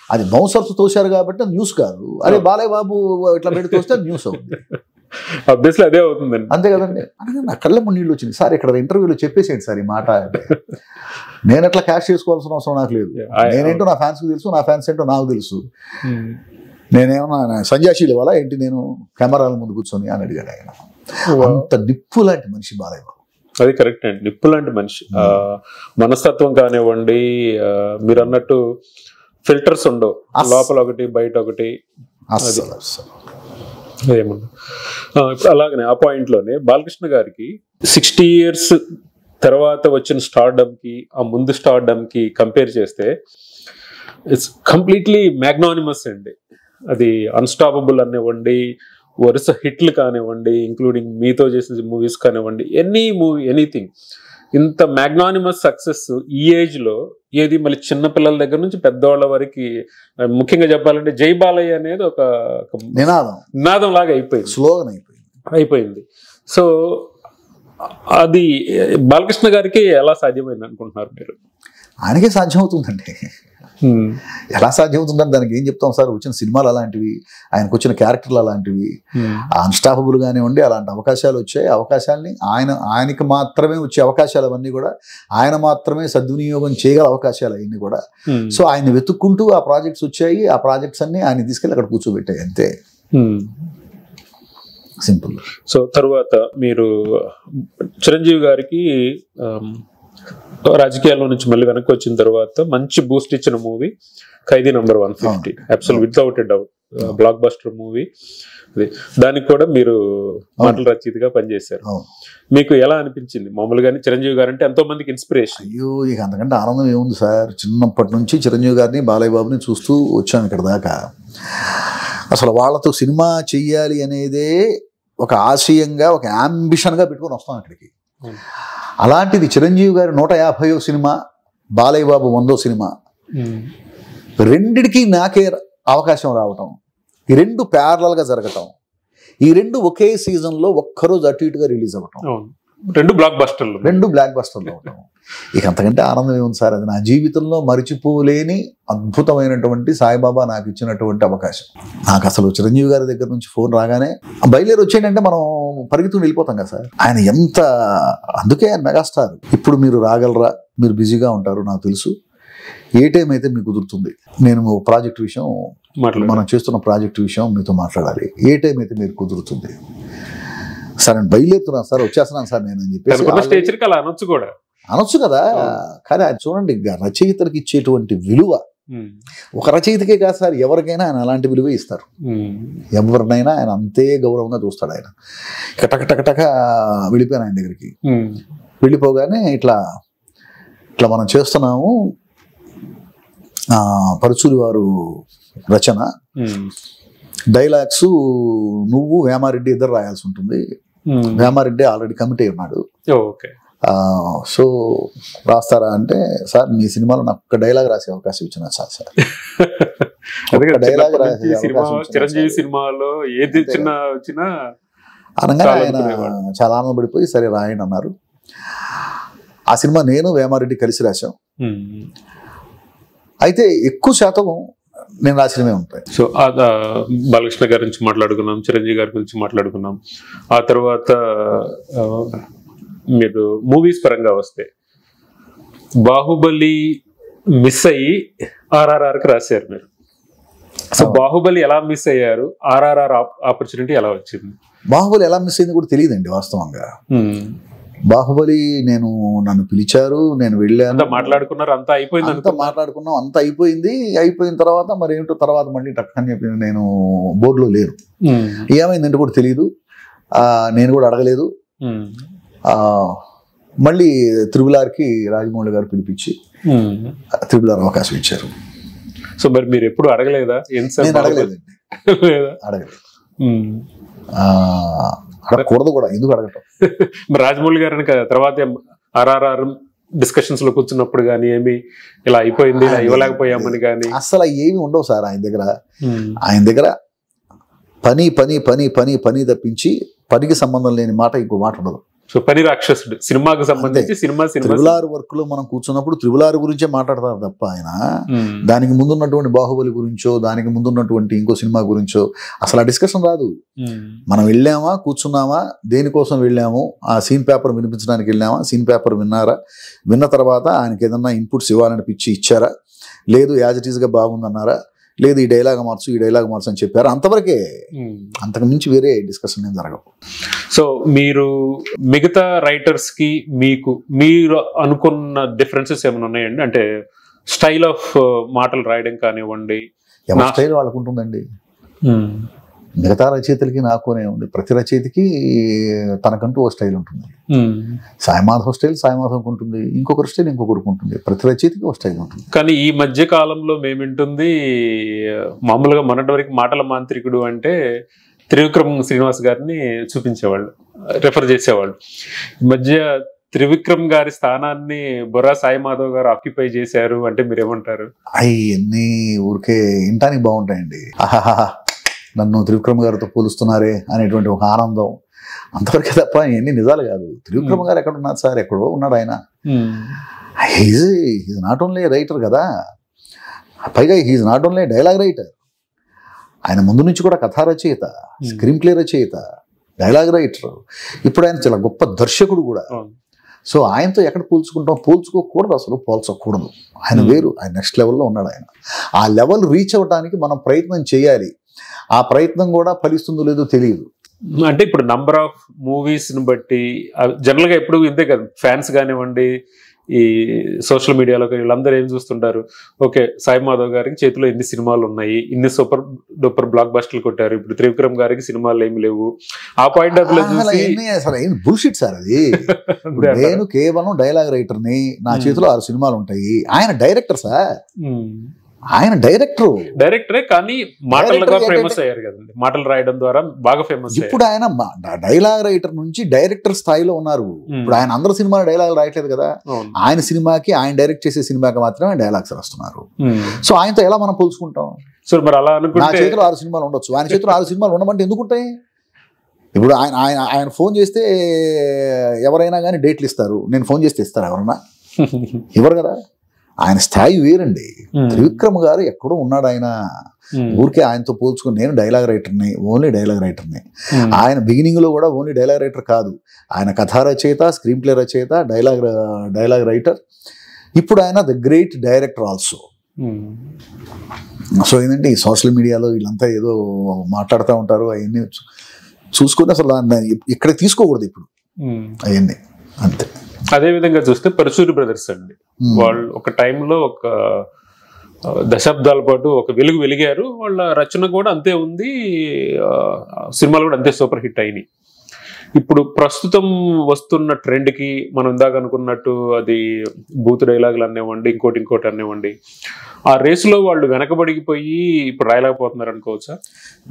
అది బౌన్సర్స్ తోశారు కాబట్టి న్యూస్ కాదు. అదే బాలయ్య బాబు ఇట్లా పెట్టి తోస్తే న్యూస్ అవుతుంది. ఆబ్వియస్లీ అదే అవుతుందండి, అంతే కదండి. నా కళ్ళ నీళ్ళు వచ్చింది. సార్ ఇక్కడ ఇంటర్వ్యూలో చెప్పేసేయండి సార్ ఈ మాట. నేను ఎట్లా క్యాష్ చేసుకోవాల్సిన అవసరం నాకు లేదు. నేనేంటో నా ఫ్యాన్స్కి తెలుసు, నా ఫ్యాన్స్ ఏంటో నాకు తెలుసు. నేనేమన్నా సన్యాసిలు ఇవ్వాలా ఏంటి నేను కెమెరాల ముందు కూర్చొని అని అడిగాడు ఆయన. అంత నిప్పు లాంటి మనిషి బాలయ్య బాబు. అది కరెక్ట్ అండి, నిప్పు లాంటి మనిషి. మనస్తత్వం కానివ్వండి, మీరు అన్నట్టు ఫిల్టర్స్ ఉండవు, లోపల ఒకటి బయట ఒకటి. ఏమన్నా ఇప్పుడు అలాగనే ఆ పాయింట్ లోనే బాలకృష్ణ గారికి 60 years తర్వాత వచ్చిన స్టార్డమ్ కి ఆ ముందు స్టార్డమ్ కి కంపేర్ చేస్తే ఇట్స్ కంప్లీట్లీ మ్యాగ్నానిమస్ అండి. అది అన్స్టాపబుల్ అనివ్వండి, వరుస హిట్లు కానివ్వండి, ఇంక్లూడింగ్ మీతో చేసిన మూవీస్ కానివ్వండి, ఎనీథింగ్. ఇంత మ్యాగ్నానిమస్ సక్సెస్ ఈ ఏజ్ లో ఏది మళ్ళీ చిన్నపిల్లల దగ్గర నుంచి పెద్దవాళ్ళ వరకు, ముఖ్యంగా చెప్పాలంటే జై బాలయ్య అనేది ఒక నినాదం లాగా అయిపోయింది, స్లోగన్ అయిపోయింది. సో అది బాలకృష్ణ గారికి ఎలా సాధ్యమైంది అనుకుంటున్నారు మీరు? ఆయనకే సాధ్యమవుతుందండి. ఎలా సాధ్యమవుతుందని దానికి ఏం చెప్తాం సార్? వచ్చిన సినిమాలు అలాంటివి, ఆయనకు వచ్చిన క్యారెక్టర్లు అలాంటివి, అన్స్టాపబుల్ గానివ్వండి, అలాంటి అవకాశాలు వచ్చాయి. అవకాశాలని ఆయనకి మాత్రమే వచ్చే అవకాశాలు అవన్నీ కూడా ఆయన మాత్రమే సద్వినియోగం చేయగల అవకాశాలు అవన్నీ కూడా. సో ఆయన వెతుక్కుంటూ ఆ ప్రాజెక్ట్స్ వచ్చాయి. ఆ ప్రాజెక్ట్స్ అన్ని ఆయన తీసుకెళ్ళి అక్కడ కూర్చోబెట్టాయి, అంతే, సింపుల్. సో తర్వాత మీరు చిరంజీవి గారికి రాజకీయాల్లో నుంచి మళ్ళీ వెనక్కి వచ్చిన తర్వాత మంచి బూస్ట్ ఇచ్చిన movie Khaidi number 150, absolute without a doubt block buster movie. దానికి కూడా మీరు మాటల రచయితగా పనిచేశారు. మీకు ఎలా అనిపించింది? మామూలుగానే చిరంజీవి గారు అంటే ఎంతో మందికి ఇన్స్పిరేషన్. అయ్యో, ఇక అంతకంటే ఆనందం ఏముంది సార్? చిన్నప్పటి నుంచి చిరంజీవి గారిని, బాలయ్య బాబుని చూస్తూ వచ్చాను ఇక్కడ దాకా. అసలు వాళ్ళతో సినిమా చెయ్యాలి అనేదే ఒక ఆశయంగా, ఒక అంబిషన్గా పెట్టుకొని వస్తాం అక్కడికి. అలాంటిది చిరంజీవి గారి 150వ సినిమా, బాలయ్య బాబు 100వ సినిమా, రెండిటికి నాకే అవకాశం రావటం, ఈ రెండు ప్యారలల్గా జరగటం, ఈ రెండు ఒకే సీజన్లో ఒక్కరోజు అటు ఇటుగా రిలీజ్ అవ్వటం, రెండు బ్లాక్ బస్టర్లు అవటం, ఇక అంతకంటే ఆనందం ఏముంది సార్. అది నా జీవితంలో మరిచిపోలేని అద్భుతమైనటువంటి సాయిబాబా నాకు ఇచ్చినటువంటి అవకాశం. నాకు అసలు చిరంజీవి గారి దగ్గర నుంచి ఫోన్ రాగానే బయలుదేరి వచ్చేయంటే మనం పరిగెత్తుకుని వెళ్ళిపోతాం కదా సార్. ఆయన ఎంత, అందుకే ఆయన మెగాస్టార్. ఇప్పుడు మీరు రాగలరా, మీరు బిజీగా ఉంటారు నాకు తెలుసు, ఏ టైం అయితే మీకు కుదురుతుంది, నేను ప్రాజెక్ట్ విషయం, మనం చేస్తున్న ప్రాజెక్ట్ విషయం మీతో మాట్లాడాలి, ఏ టైం అయితే మీరు కుదురుతుంది సార్, నేను బయలుదేరుతున్నాను సార్, వచ్చేస్తున్నాను సార్ నేను అని చెప్పేసి అనొచ్చు కదా. కానీ ఆయన చూడండి, రచయితలకు ఇచ్చేటువంటి విలువ ఒక రచయితకే కాదు సార్, ఎవరికైనా ఆయన అలాంటి విలువ ఇస్తారు. ఎవరినైనా ఆయన అంతే గౌరవంగా చూస్తాడు. ఆయన టక వెళ్ళిపోయాను ఆయన దగ్గరికి. వెళ్ళిపోగానే ఇట్లా మనం చేస్తున్నాము, పరుచూరి వారు రచన, డైలాగ్స్ నువ్వు వేమారెడ్డి ఇద్దరు రాయాల్సి ఉంటుంది. వేమారెడ్డి ఆల్రెడీ కమిట్ అయి ఉన్నాడు. సో రాస్తారా అంటే, సార్ మీ సినిమాలో నాకు ఒక డైలాగ్ రాసే అవకాశం ఇచ్చిన సార్ డైలాగ్ రాసే చిరంజీవి సినిమాలో ఏది చిన్న వచ్చినా అనగానే ఆయన చాలా ఆనందపడిపోయి సరే రాయండి అన్నారు. ఆ సినిమా నేను వేమారెడ్డి కలిసి రాశాం. అయితే ఎక్కువ శాతం నేను రాసినవే ఉంటాయి. సో బాలకృష్ణ గారి నుంచి మాట్లాడుకున్నాం, చిరంజీవి గారి గురించి మాట్లాడుకున్నాం. ఆ తర్వాత మీరు మూవీస్ పరంగా వస్తే బాహుబలి మిస్ అయ్యి RRRకి రాశారు మీరు. సో బాహుబలి ఎలా మిస్ అయ్యారు, RRR ఆపర్చునిటీ ఎలా వచ్చింది? బాహుబలి ఎలా మిస్ అయింది కూడా తెలియదండి వాస్తవంగా. బాహుబలి నన్ను పిలిచారు, నేను వెళ్ళాను, మాట్లాడుకున్నారు, అంతా అయిపోయింది, మాట్లాడుకున్నాం, అంతా అయిపోయింది. అయిపోయిన తర్వాత మరి ఏంటో తర్వాత మళ్ళీ టక్కని చెప్పి నేను బోర్డులో లేరు, ఏమైందంటే కూడా తెలియదు, నేను కూడా అడగలేదు. మళ్ళీ త్రిబులార్కి రాజమౌళి గారు పిలిపించి త్రిబులార్ అవకాశం ఇచ్చారు. సో మరి మీరు ఎప్పుడు అడగలేదా? నేను అడగలేదండి, అడగలేదు, అడగకూడదు కూడా, ఎందుకు అడగటం. మరి రాజమౌళి గారిని తర్వాత RRR డిస్కషన్స్ లో కూర్చున్నప్పుడు కానీ ఏమి ఇలా అయిపోయింది, ఇలా ఇవ్వలేకపోయామని కానీ అసలు ఏమి ఉండవు సార్ ఆయన దగ్గర. ఆయన దగ్గర పని పని పని పని పని తప్పించి పనికి సంబంధం లేని మాట ఇంకో మాట ఉండదు. సో పని రాక్షసుడు సినిమాకు సంబంధించి త్రిబులార్ వర్క్ లో మనం కూర్చున్నప్పుడు త్రిబులార్ గురించే మాట్లాడతారు తప్ప ఆయన దానికి ముందున్నటువంటి బాహుబలి గురించో, దానికి ముందున్నటువంటి ఇంకో సినిమా గురించో అసలు ఆ డిస్కషన్ రాదు. మనం వెళ్ళామా, కూర్చున్నామా, దేనికోసం వెళ్ళాము, ఆ సీన్ పేపర్ వినిపించడానికి వెళ్ళామా, సీన్ పేపర్ విన్నారా, విన్న తర్వాత ఆయనకి ఏదన్నా ఇన్పుట్స్ ఇవ్వాలనిపించి ఇచ్చారా, లేదు యాజ్ ఇట్ ఈస్గా బాగుందన్నారా, లేదు ఈ డైలాగ్ మార్చు, ఈ డైలాగ్ మార్చు అని చెప్పారు, అంతవరకే. అంతకు మించి వేరే డిస్కషన్ ఏం జరగవు. సో మీరు మిగతా రైటర్స్ కి మీరు అనుకున్న డిఫరెన్సెస్ ఏమైనా ఉన్నాయండి? అంటే స్టైల్ ఆఫ్ మాటలు రాయడం కానివ్వండి, ఎవరి స్టైల్ వాళ్ళకు ఉంటుందండి. మిగతా రచయితలకి నాకునే ఉంది, ప్రతి రచయితకి తనకంటూ ఓ స్టైల్ ఉంటుంది. సాయిమాధవ్ స్టైల్ సాయిమాధవ్కి ఉంటుంది, ఇంకొకరి స్టైల్ ఇంకొకరికి ఉంటుంది, ప్రతి రచయితకి ఓ స్టైల్ ఉంటుంది. కానీ ఈ మధ్య కాలంలో మేమింటుంది, మామూలుగా మొన్నటి వరకు మాటల మాంత్రికుడు అంటే త్రివిక్రమ్ శ్రీనివాస్ గారిని చూపించేవాళ్ళు, రెఫర్ చేసేవాళ్ళు. ఈ మధ్య త్రివిక్రమ్ గారి స్థానాన్ని బొర్రా సాయిమాధవ్ గారు ఆక్యుపై చేశారు అంటే మీరేమంటారు? అన్ని ఊరికే వినటానికి బాగుంటాయండి. నన్ను త్రివిక్రమ్ గారితో పోలుస్తున్నారే అనేటువంటి ఒక ఆనందం, అంతవరకే తప్ప ఇవన్నీ నిజాలు కాదు. త్రివిక్రమ్ గారు ఎక్కడ ఉన్నారు సార్, ఎక్కడో ఉన్నాడు ఆయన. హీజ్ నాట్ ఓన్లీ రైటర్ కదా, పైగా he's not only dialogue writer, ఆయన ముందు నుంచి కూడా కథా రచయిత, స్క్రీన్ ప్లే రచయిత, డైలాగ్ రైటర్, ఇప్పుడు ఆయన చాలా గొప్ప దర్శకుడు కూడా. సో ఆయనతో ఎక్కడ పోల్చుకుంటాం? పోల్చుకోకూడదు, అసలు పోల్చకూడదు. ఆయన వేరు, ఆయన నెక్స్ట్ లెవెల్లో ఉన్నాడు. ఆయన ఆ లెవెల్ రీచ్ అవ్వడానికి మనం ప్రయత్నం చేయాలి. ఆ ప్రయత్నం కూడా ఫలిస్తుందో లేదో తెలియదు. అంటే ఇప్పుడు నంబర్ ఆఫ్ మూవీస్ ని బట్టి జనరల్ గా ఎప్పుడు ఇంతే కదా, ఫ్యాన్స్ కానివ్వండి, ఈ సోషల్ మీడియాలో వీళ్ళందరూ ఏం చూస్తుంటారు, ఓకే సాయి మాధవ్ గారికి చేతిలో ఎన్ని సినిమాలు ఉన్నాయి, ఇన్ని సూపర్ డూపర్ బ్లాక్ బస్టర్లు కొట్టారు, ఇప్పుడు త్రివిక్రమ్ గారికి సినిమాలు ఏమి లేవు. ఆ పాయింట్ ఆఫ్ బుల్షిట్ సార్ అది. నేను కేవలం డైలాగ్ రైటర్ని, నా చేతిలో 6 సినిమాలు ఉంటాయి. ఆయన డైరెక్టర్ సార్, ఆయన డైరెక్టరే, కానీ మాటలుగా ఫేమస్ అయ్యారు కదండి, మాటలు రాయడం ద్వారా బాగా ఫేమస్. ఇప్పుడు ఆయన డైలాగ్ రైటర్ నుంచి డైరెక్టర్ స్థాయిలో ఉన్నారు. ఇప్పుడు ఆయన అందరూ సినిమాలు డైలాగ్ రాయట్లేదు కదా, ఆయన సినిమాకి, ఆయన డైరెక్ట్ చేసే సినిమాకి మాత్రమే డైలాగ్స్ రాస్తున్నారు. సో ఆయనతో ఎలా మనం పోల్చుకుంటాం? సో మరి అలా అనుకుంటే నా చేతిలో 6 సినిమాలు ఉండొచ్చు, ఆయన చేతిలో 6 సినిమాలు ఉండమంటే ఎందుకుంటాయి? ఇప్పుడు ఆయన ఫోన్ చేస్తే ఎవరైనా కానీ డేట్లు ఇస్తారు, నేను ఫోన్ చేస్తే ఇస్తారు ఎవరన్నా? ఇవ్వరు కదా. ఆయన స్థాయి వేరండి. త్రివిక్రమ్ గారు ఎక్కడో ఉన్నాడు ఆయన. ఊరికే ఆయనతో పోల్చుకుని నేను డైలాగ్ రైటర్ని, ఓన్లీ డైలాగ్ రైటర్ని. ఆయన బిగినింగ్లో కూడా ఓన్లీ డైలాగ్ రైటర్ కాదు, ఆయన కథా రచయిత, స్క్రీన్ ప్లే రచయిత, డైలాగ్ రైటర్. ఇప్పుడు ఆయన the great director also. So ఏంటంటే ఈ సోషల్ మీడియాలో వీళ్ళంతా ఏదో మాట్లాడుతూ ఉంటారు, అవన్నీ చూసుకుని అసలు ఇక్కడ తీసుకోకూడదు ఇప్పుడు అవన్నీ, అంతే. అదే విధంగా చూస్తే పరశూరి బ్రదర్స్ అండి, వాళ్ళు ఒక టైంలో ఒక దశాబ్దాల పాటు ఒక వెలిగారు. వాళ్ళ రచన కూడా అంతే ఉంది, సినిమాలు కూడా అంతే సూపర్ హిట్ అయినాయి. ఇప్పుడు ప్రస్తుతం వస్తున్న ట్రెండ్కి మనం ఇందాక అనుకున్నట్టు అది బూత్ డైలాగులు అనేవ్వండి, ఇంకోటి అనేవ్వండి, ఆ రేసులో వాళ్ళు వెనకబడిపోయి ఇప్పుడు రాయలేకపోతున్నారు అనుకోవచ్చా?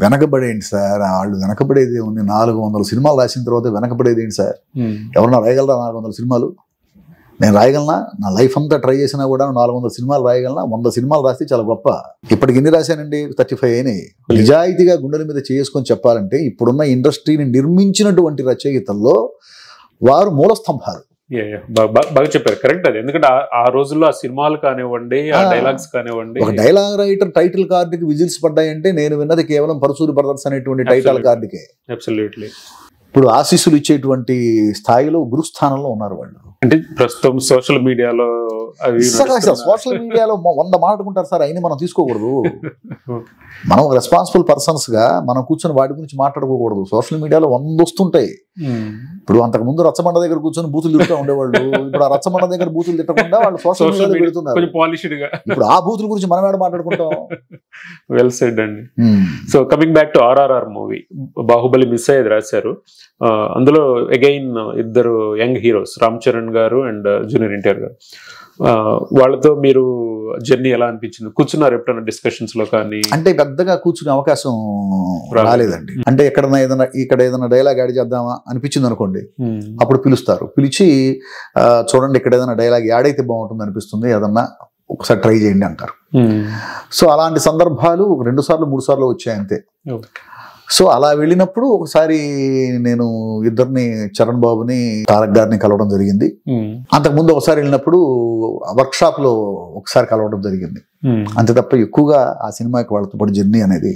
వెనకబడేంటి సార్, వాళ్ళు వెనకబడేది ఉంది. 400 సినిమాలు రాసిన తర్వాత వెనకబడేది ఏంటి సార్? ఎవరన్నా రాయగలరా 400 సినిమాలు? నేను రాయగలనా? నా లైఫ్ అంతా ట్రై చేసినా కూడా 400 సినిమాలు రాయగలనా? 100 సినిమాలు రాస్తే చాలా గొప్ప. ఇప్పటికి ఎన్ని రాశానండి? 35 అయినాయి. నిజాయితీగా గుండెల మీద చేసుకొని చెప్పాలంటే ఇప్పుడున్న ఇండస్ట్రీని నిర్మించినటువంటి రచయితల్లో వారు మూల స్తంభాలు. బాగా చెప్పారు, కరెక్ట్ అది. ఎందుకంటే ఆ రోజుల్లో ఆ సినిమాలు కానివ్వండి, ఆ డైలాగ్స్ కానివ్వండి, ఒక డైలాగ్ రైటర్ టైటిల్ కార్డుకి విజిల్స్ పడ్డాయంటే నేను విన్నది కేవలం పరశూరి బ్రదర్స్ అనేటువంటి టైటిల్ కార్డుకే. అబ్సల్యూట్లీ. ఇప్పుడు ఆశీస్సులు ఇచ్చేటువంటి స్థాయిలో గురుస్థానంలో ఉన్నారు వాళ్ళు. అంటే ప్రస్తుతం సోషల్ మీడియాలో సోషల్ మీడియాలో 100 మాట్లాడుకుంటారు సార్, అయినా మనం తీసుకోకూడదు. మనం రెస్పాన్సిబుల్ పర్సన్స్ గా మనం కూర్చొని వాటి గురించి మాట్లాడుకోకూడదు. సోషల్ మీడియాలో 100 వస్తుంటాయి. ఇప్పుడు అంతకుముందు రచ్చబండ దగ్గర కూర్చొని బూతులు తిరుగుతూ ఉండేవాళ్ళు, ఇప్పుడు ఆ రచ్చబండ దగ్గర బూతులు తిట్టకుండా వాళ్ళు సోషల్ మీడియాలో పెడుతున్నారు. ఇప్పుడు ఆ బూతుల గురించి మనం ఏడ మాట్లాడుకుంటాం? వెల్ సెడ్ అండి. So coming back to RRR movie, Baahubali miss అయ్యేది రాశారు. అందులో అగైన్ ఇద్దరు యంగ్ హీరోస్, రామ్ చరణ్ గారు అండ్ జూనియర్ ఎన్టీఆర్ గారు. వాళ్ళతో మీరు జర్నీ ఎలా అనిపించింది? కూర్చున్నారు ఎప్పుడైనా డిస్కషన్స్ లో? కానీ అంటే పెద్దగా కూర్చునే అవకాశం రాలేదండి. అంటే ఇక్కడ ఏదైనా డైలాగ్ యాడ్ చేద్దామా అనిపించింది అనుకోండి, అప్పుడు పిలుస్తారు. పిలిచి చూడండి ఇక్కడ ఏదైనా డైలాగ్ యాడ్ అయితే బాగుంటుంది అనిపిస్తుంది, ఏదన్నా ఒకసారి ట్రై చేయండి అంటారు. సో అలాంటి సందర్భాలు 2 సార్లు 3 సార్లు వచ్చాయి అంతే. సో అలా వెళ్ళినప్పుడు ఒకసారి నేను ఇద్దరిని, చరణ్ బాబుని, తారక్ గారిని కలవడం జరిగింది. అంతకుముందు ఒకసారి వెళ్ళినప్పుడు వర్క్ షాప్ లో ఒకసారి కలవడం జరిగింది. అంతే తప్ప ఎక్కువగా ఆ సినిమాకి వాళ్ళతో పాటు జర్నీ అనేది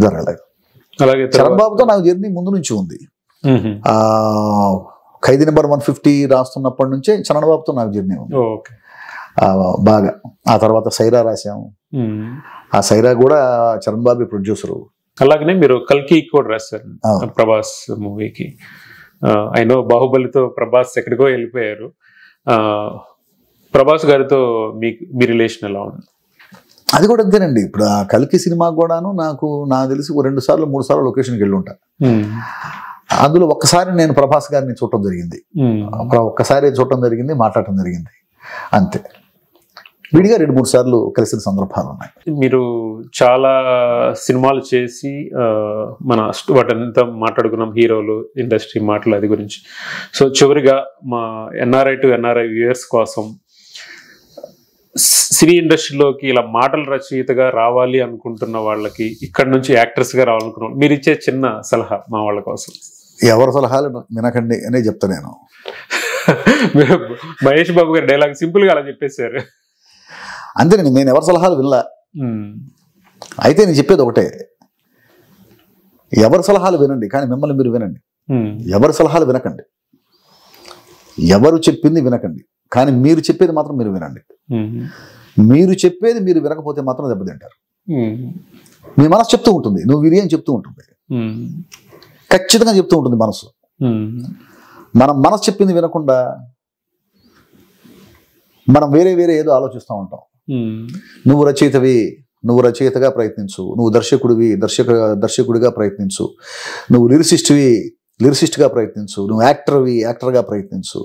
జరగలేదు. చరణ్ బాబుతో నాకు జర్నీ ముందు నుంచి ఉంది. ఖైదీ నెంబర్ 150 రాస్తున్నప్పటి నుంచే చరణ్ బాబుతో నాకు జర్నీ ఉంది బాగా. ఆ తర్వాత సైరా రాశాము. ఆ సైరా కూడా చరణ్ బాబు ప్రొడ్యూసరు. అలాగనే మీరు కల్కి కూడా రాశారు ప్రభాస్ మూవీకి. అయినో బాహుబలితో ప్రభాస్ ఎక్కడికో వెళ్ళిపోయారు. ప్రభాస్ గారితో మీ రిలేషన్ ఎలా ఉంది? అది కూడా అంతేనండి. ఇప్పుడు ఆ కల్కి సినిమా కూడాను నాకు తెలిసి 2 సార్లు 3 సార్లు లొకేషన్కి వెళ్ళి ఉంటా. అందులో ఒక్కసారి నేను ప్రభాస్ గారిని చూడటం జరిగింది. ఒక్కసారి చూడటం జరిగింది, మాట్లాడటం జరిగింది, అంతే. విడిగా 2-3 సార్లు కలిసిన సందర్భాలు ఉన్నాయి. మీరు చాలా సినిమాలు చేసి మన వాటంతా మాట్లాడుకున్నాం, హీరోలు, ఇండస్ట్రీ మాటలు, అది గురించి. సో చివరిగా మా NRI టు NRI వ్యూయర్స్ కోసం సినీ ఇండస్ట్రీలోకి ఇలా మాటల రచయితగా రావాలి అనుకుంటున్న వాళ్ళకి, ఇక్కడ నుంచి యాక్టర్స్ గా రావాలనుకున్న మీరు ఇచ్చే చిన్న సలహా మా వాళ్ళ కోసం? ఎవరి సలహాలు వినకండి అనే చెప్తా నేను. మహేష్ బాబు గారి డైలాగ్ సింపుల్ గా అలా చెప్పేశారు. అంతేనండి, నేను ఎవరి సలహాలు వినలా. అయితే నేను చెప్పేది ఒకటే, ఎవరి సలహాలు వినండి కానీ మిమ్మల్ని మీరు వినండి. ఎవరి సలహాలు వినకండి, ఎవరు చెప్పింది వినకండి, కానీ మీరు చెప్పేది మాత్రం మీరు వినండి. మీరు చెప్పేది మీరు వినకపోతే మాత్రం దెబ్బతింటారు. మీ మనసు చెప్తూ ఉంటుంది, నువ్వు విని అని చెప్తూ ఉంటుంది, ఖచ్చితంగా చెప్తూ ఉంటుంది మనసు. మనం మనసు చెప్పింది వినకుండా మనం వేరే ఏదో ఆలోచిస్తూ ఉంటాం. నువ్వు రచయితవి, నువ్వు రచయితగా ప్రయత్నించు. నువ్వు దర్శకుడివి, దర్శకుడిగా ప్రయత్నించు. నువ్వు లిరిసిస్ట్గా ప్రయత్నించు. నువ్వు యాక్టర్గా ప్రయత్నించు.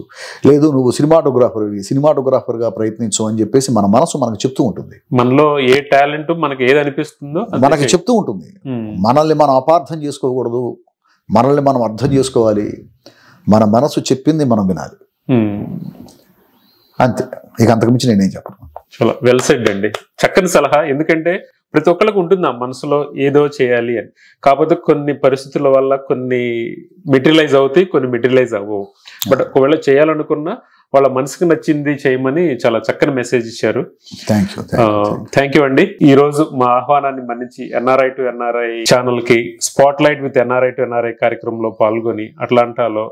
లేదు నువ్వు సినిమాటోగ్రాఫర్గా ప్రయత్నించు అని చెప్పేసి మన మనసు మనకు చెప్తూ ఉంటుంది. మనలో ఏ టాలెంట్ మనకి ఏది అనిపిస్తుందో మనకి చెప్తూ ఉంటుంది. మనల్ని మనం అపార్థం చేసుకోకూడదు, మనల్ని మనం అర్థం చేసుకోవాలి. మన మనసు చెప్పింది మనం వినాలి, అంతే. ఇక అంతకుమించి నేనేం చెప్పను. చాలా వెల్ సెడ్ అండి, చక్కని సలహా. ఎందుకంటే ప్రతి ఒక్కరికి ఉంటుంది ఆ మనసులో ఏదో చేయాలి అని. కాకపోతే కొన్ని పరిస్థితుల వల్ల కొన్ని మెటీరియలైజ్ అవుతాయి, కొన్ని మెటీరియలైజ్ అవ్వవు. బట్ ఒకవేళ చేయాలనుకున్నా వాళ్ళ మనసుకు నచ్చింది చేయమని చాలా చక్కని మెసేజ్ ఇచ్చారు. థ్యాంక్ యూ అండి. ఈ రోజు మా ఆహ్వానాన్ని మన్నించి NRI to NRI ఛానల్ కి spot light with NRI to NRI కార్యక్రమంలో పాల్గొని అట్లాంటాలో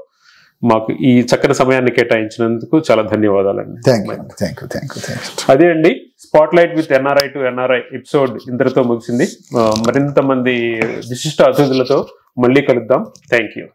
మాకు ఈ చక్కని సమయాన్ని కేటాయించినందుకు చాలా ధన్యవాదాలండి. అదే అండి, spot light with NRI to NRI episode ఇంతటితో ముగిసింది. మరింత మంది విశిష్ట అతిథులతో మళ్ళీ కలుద్దాం. Thank you.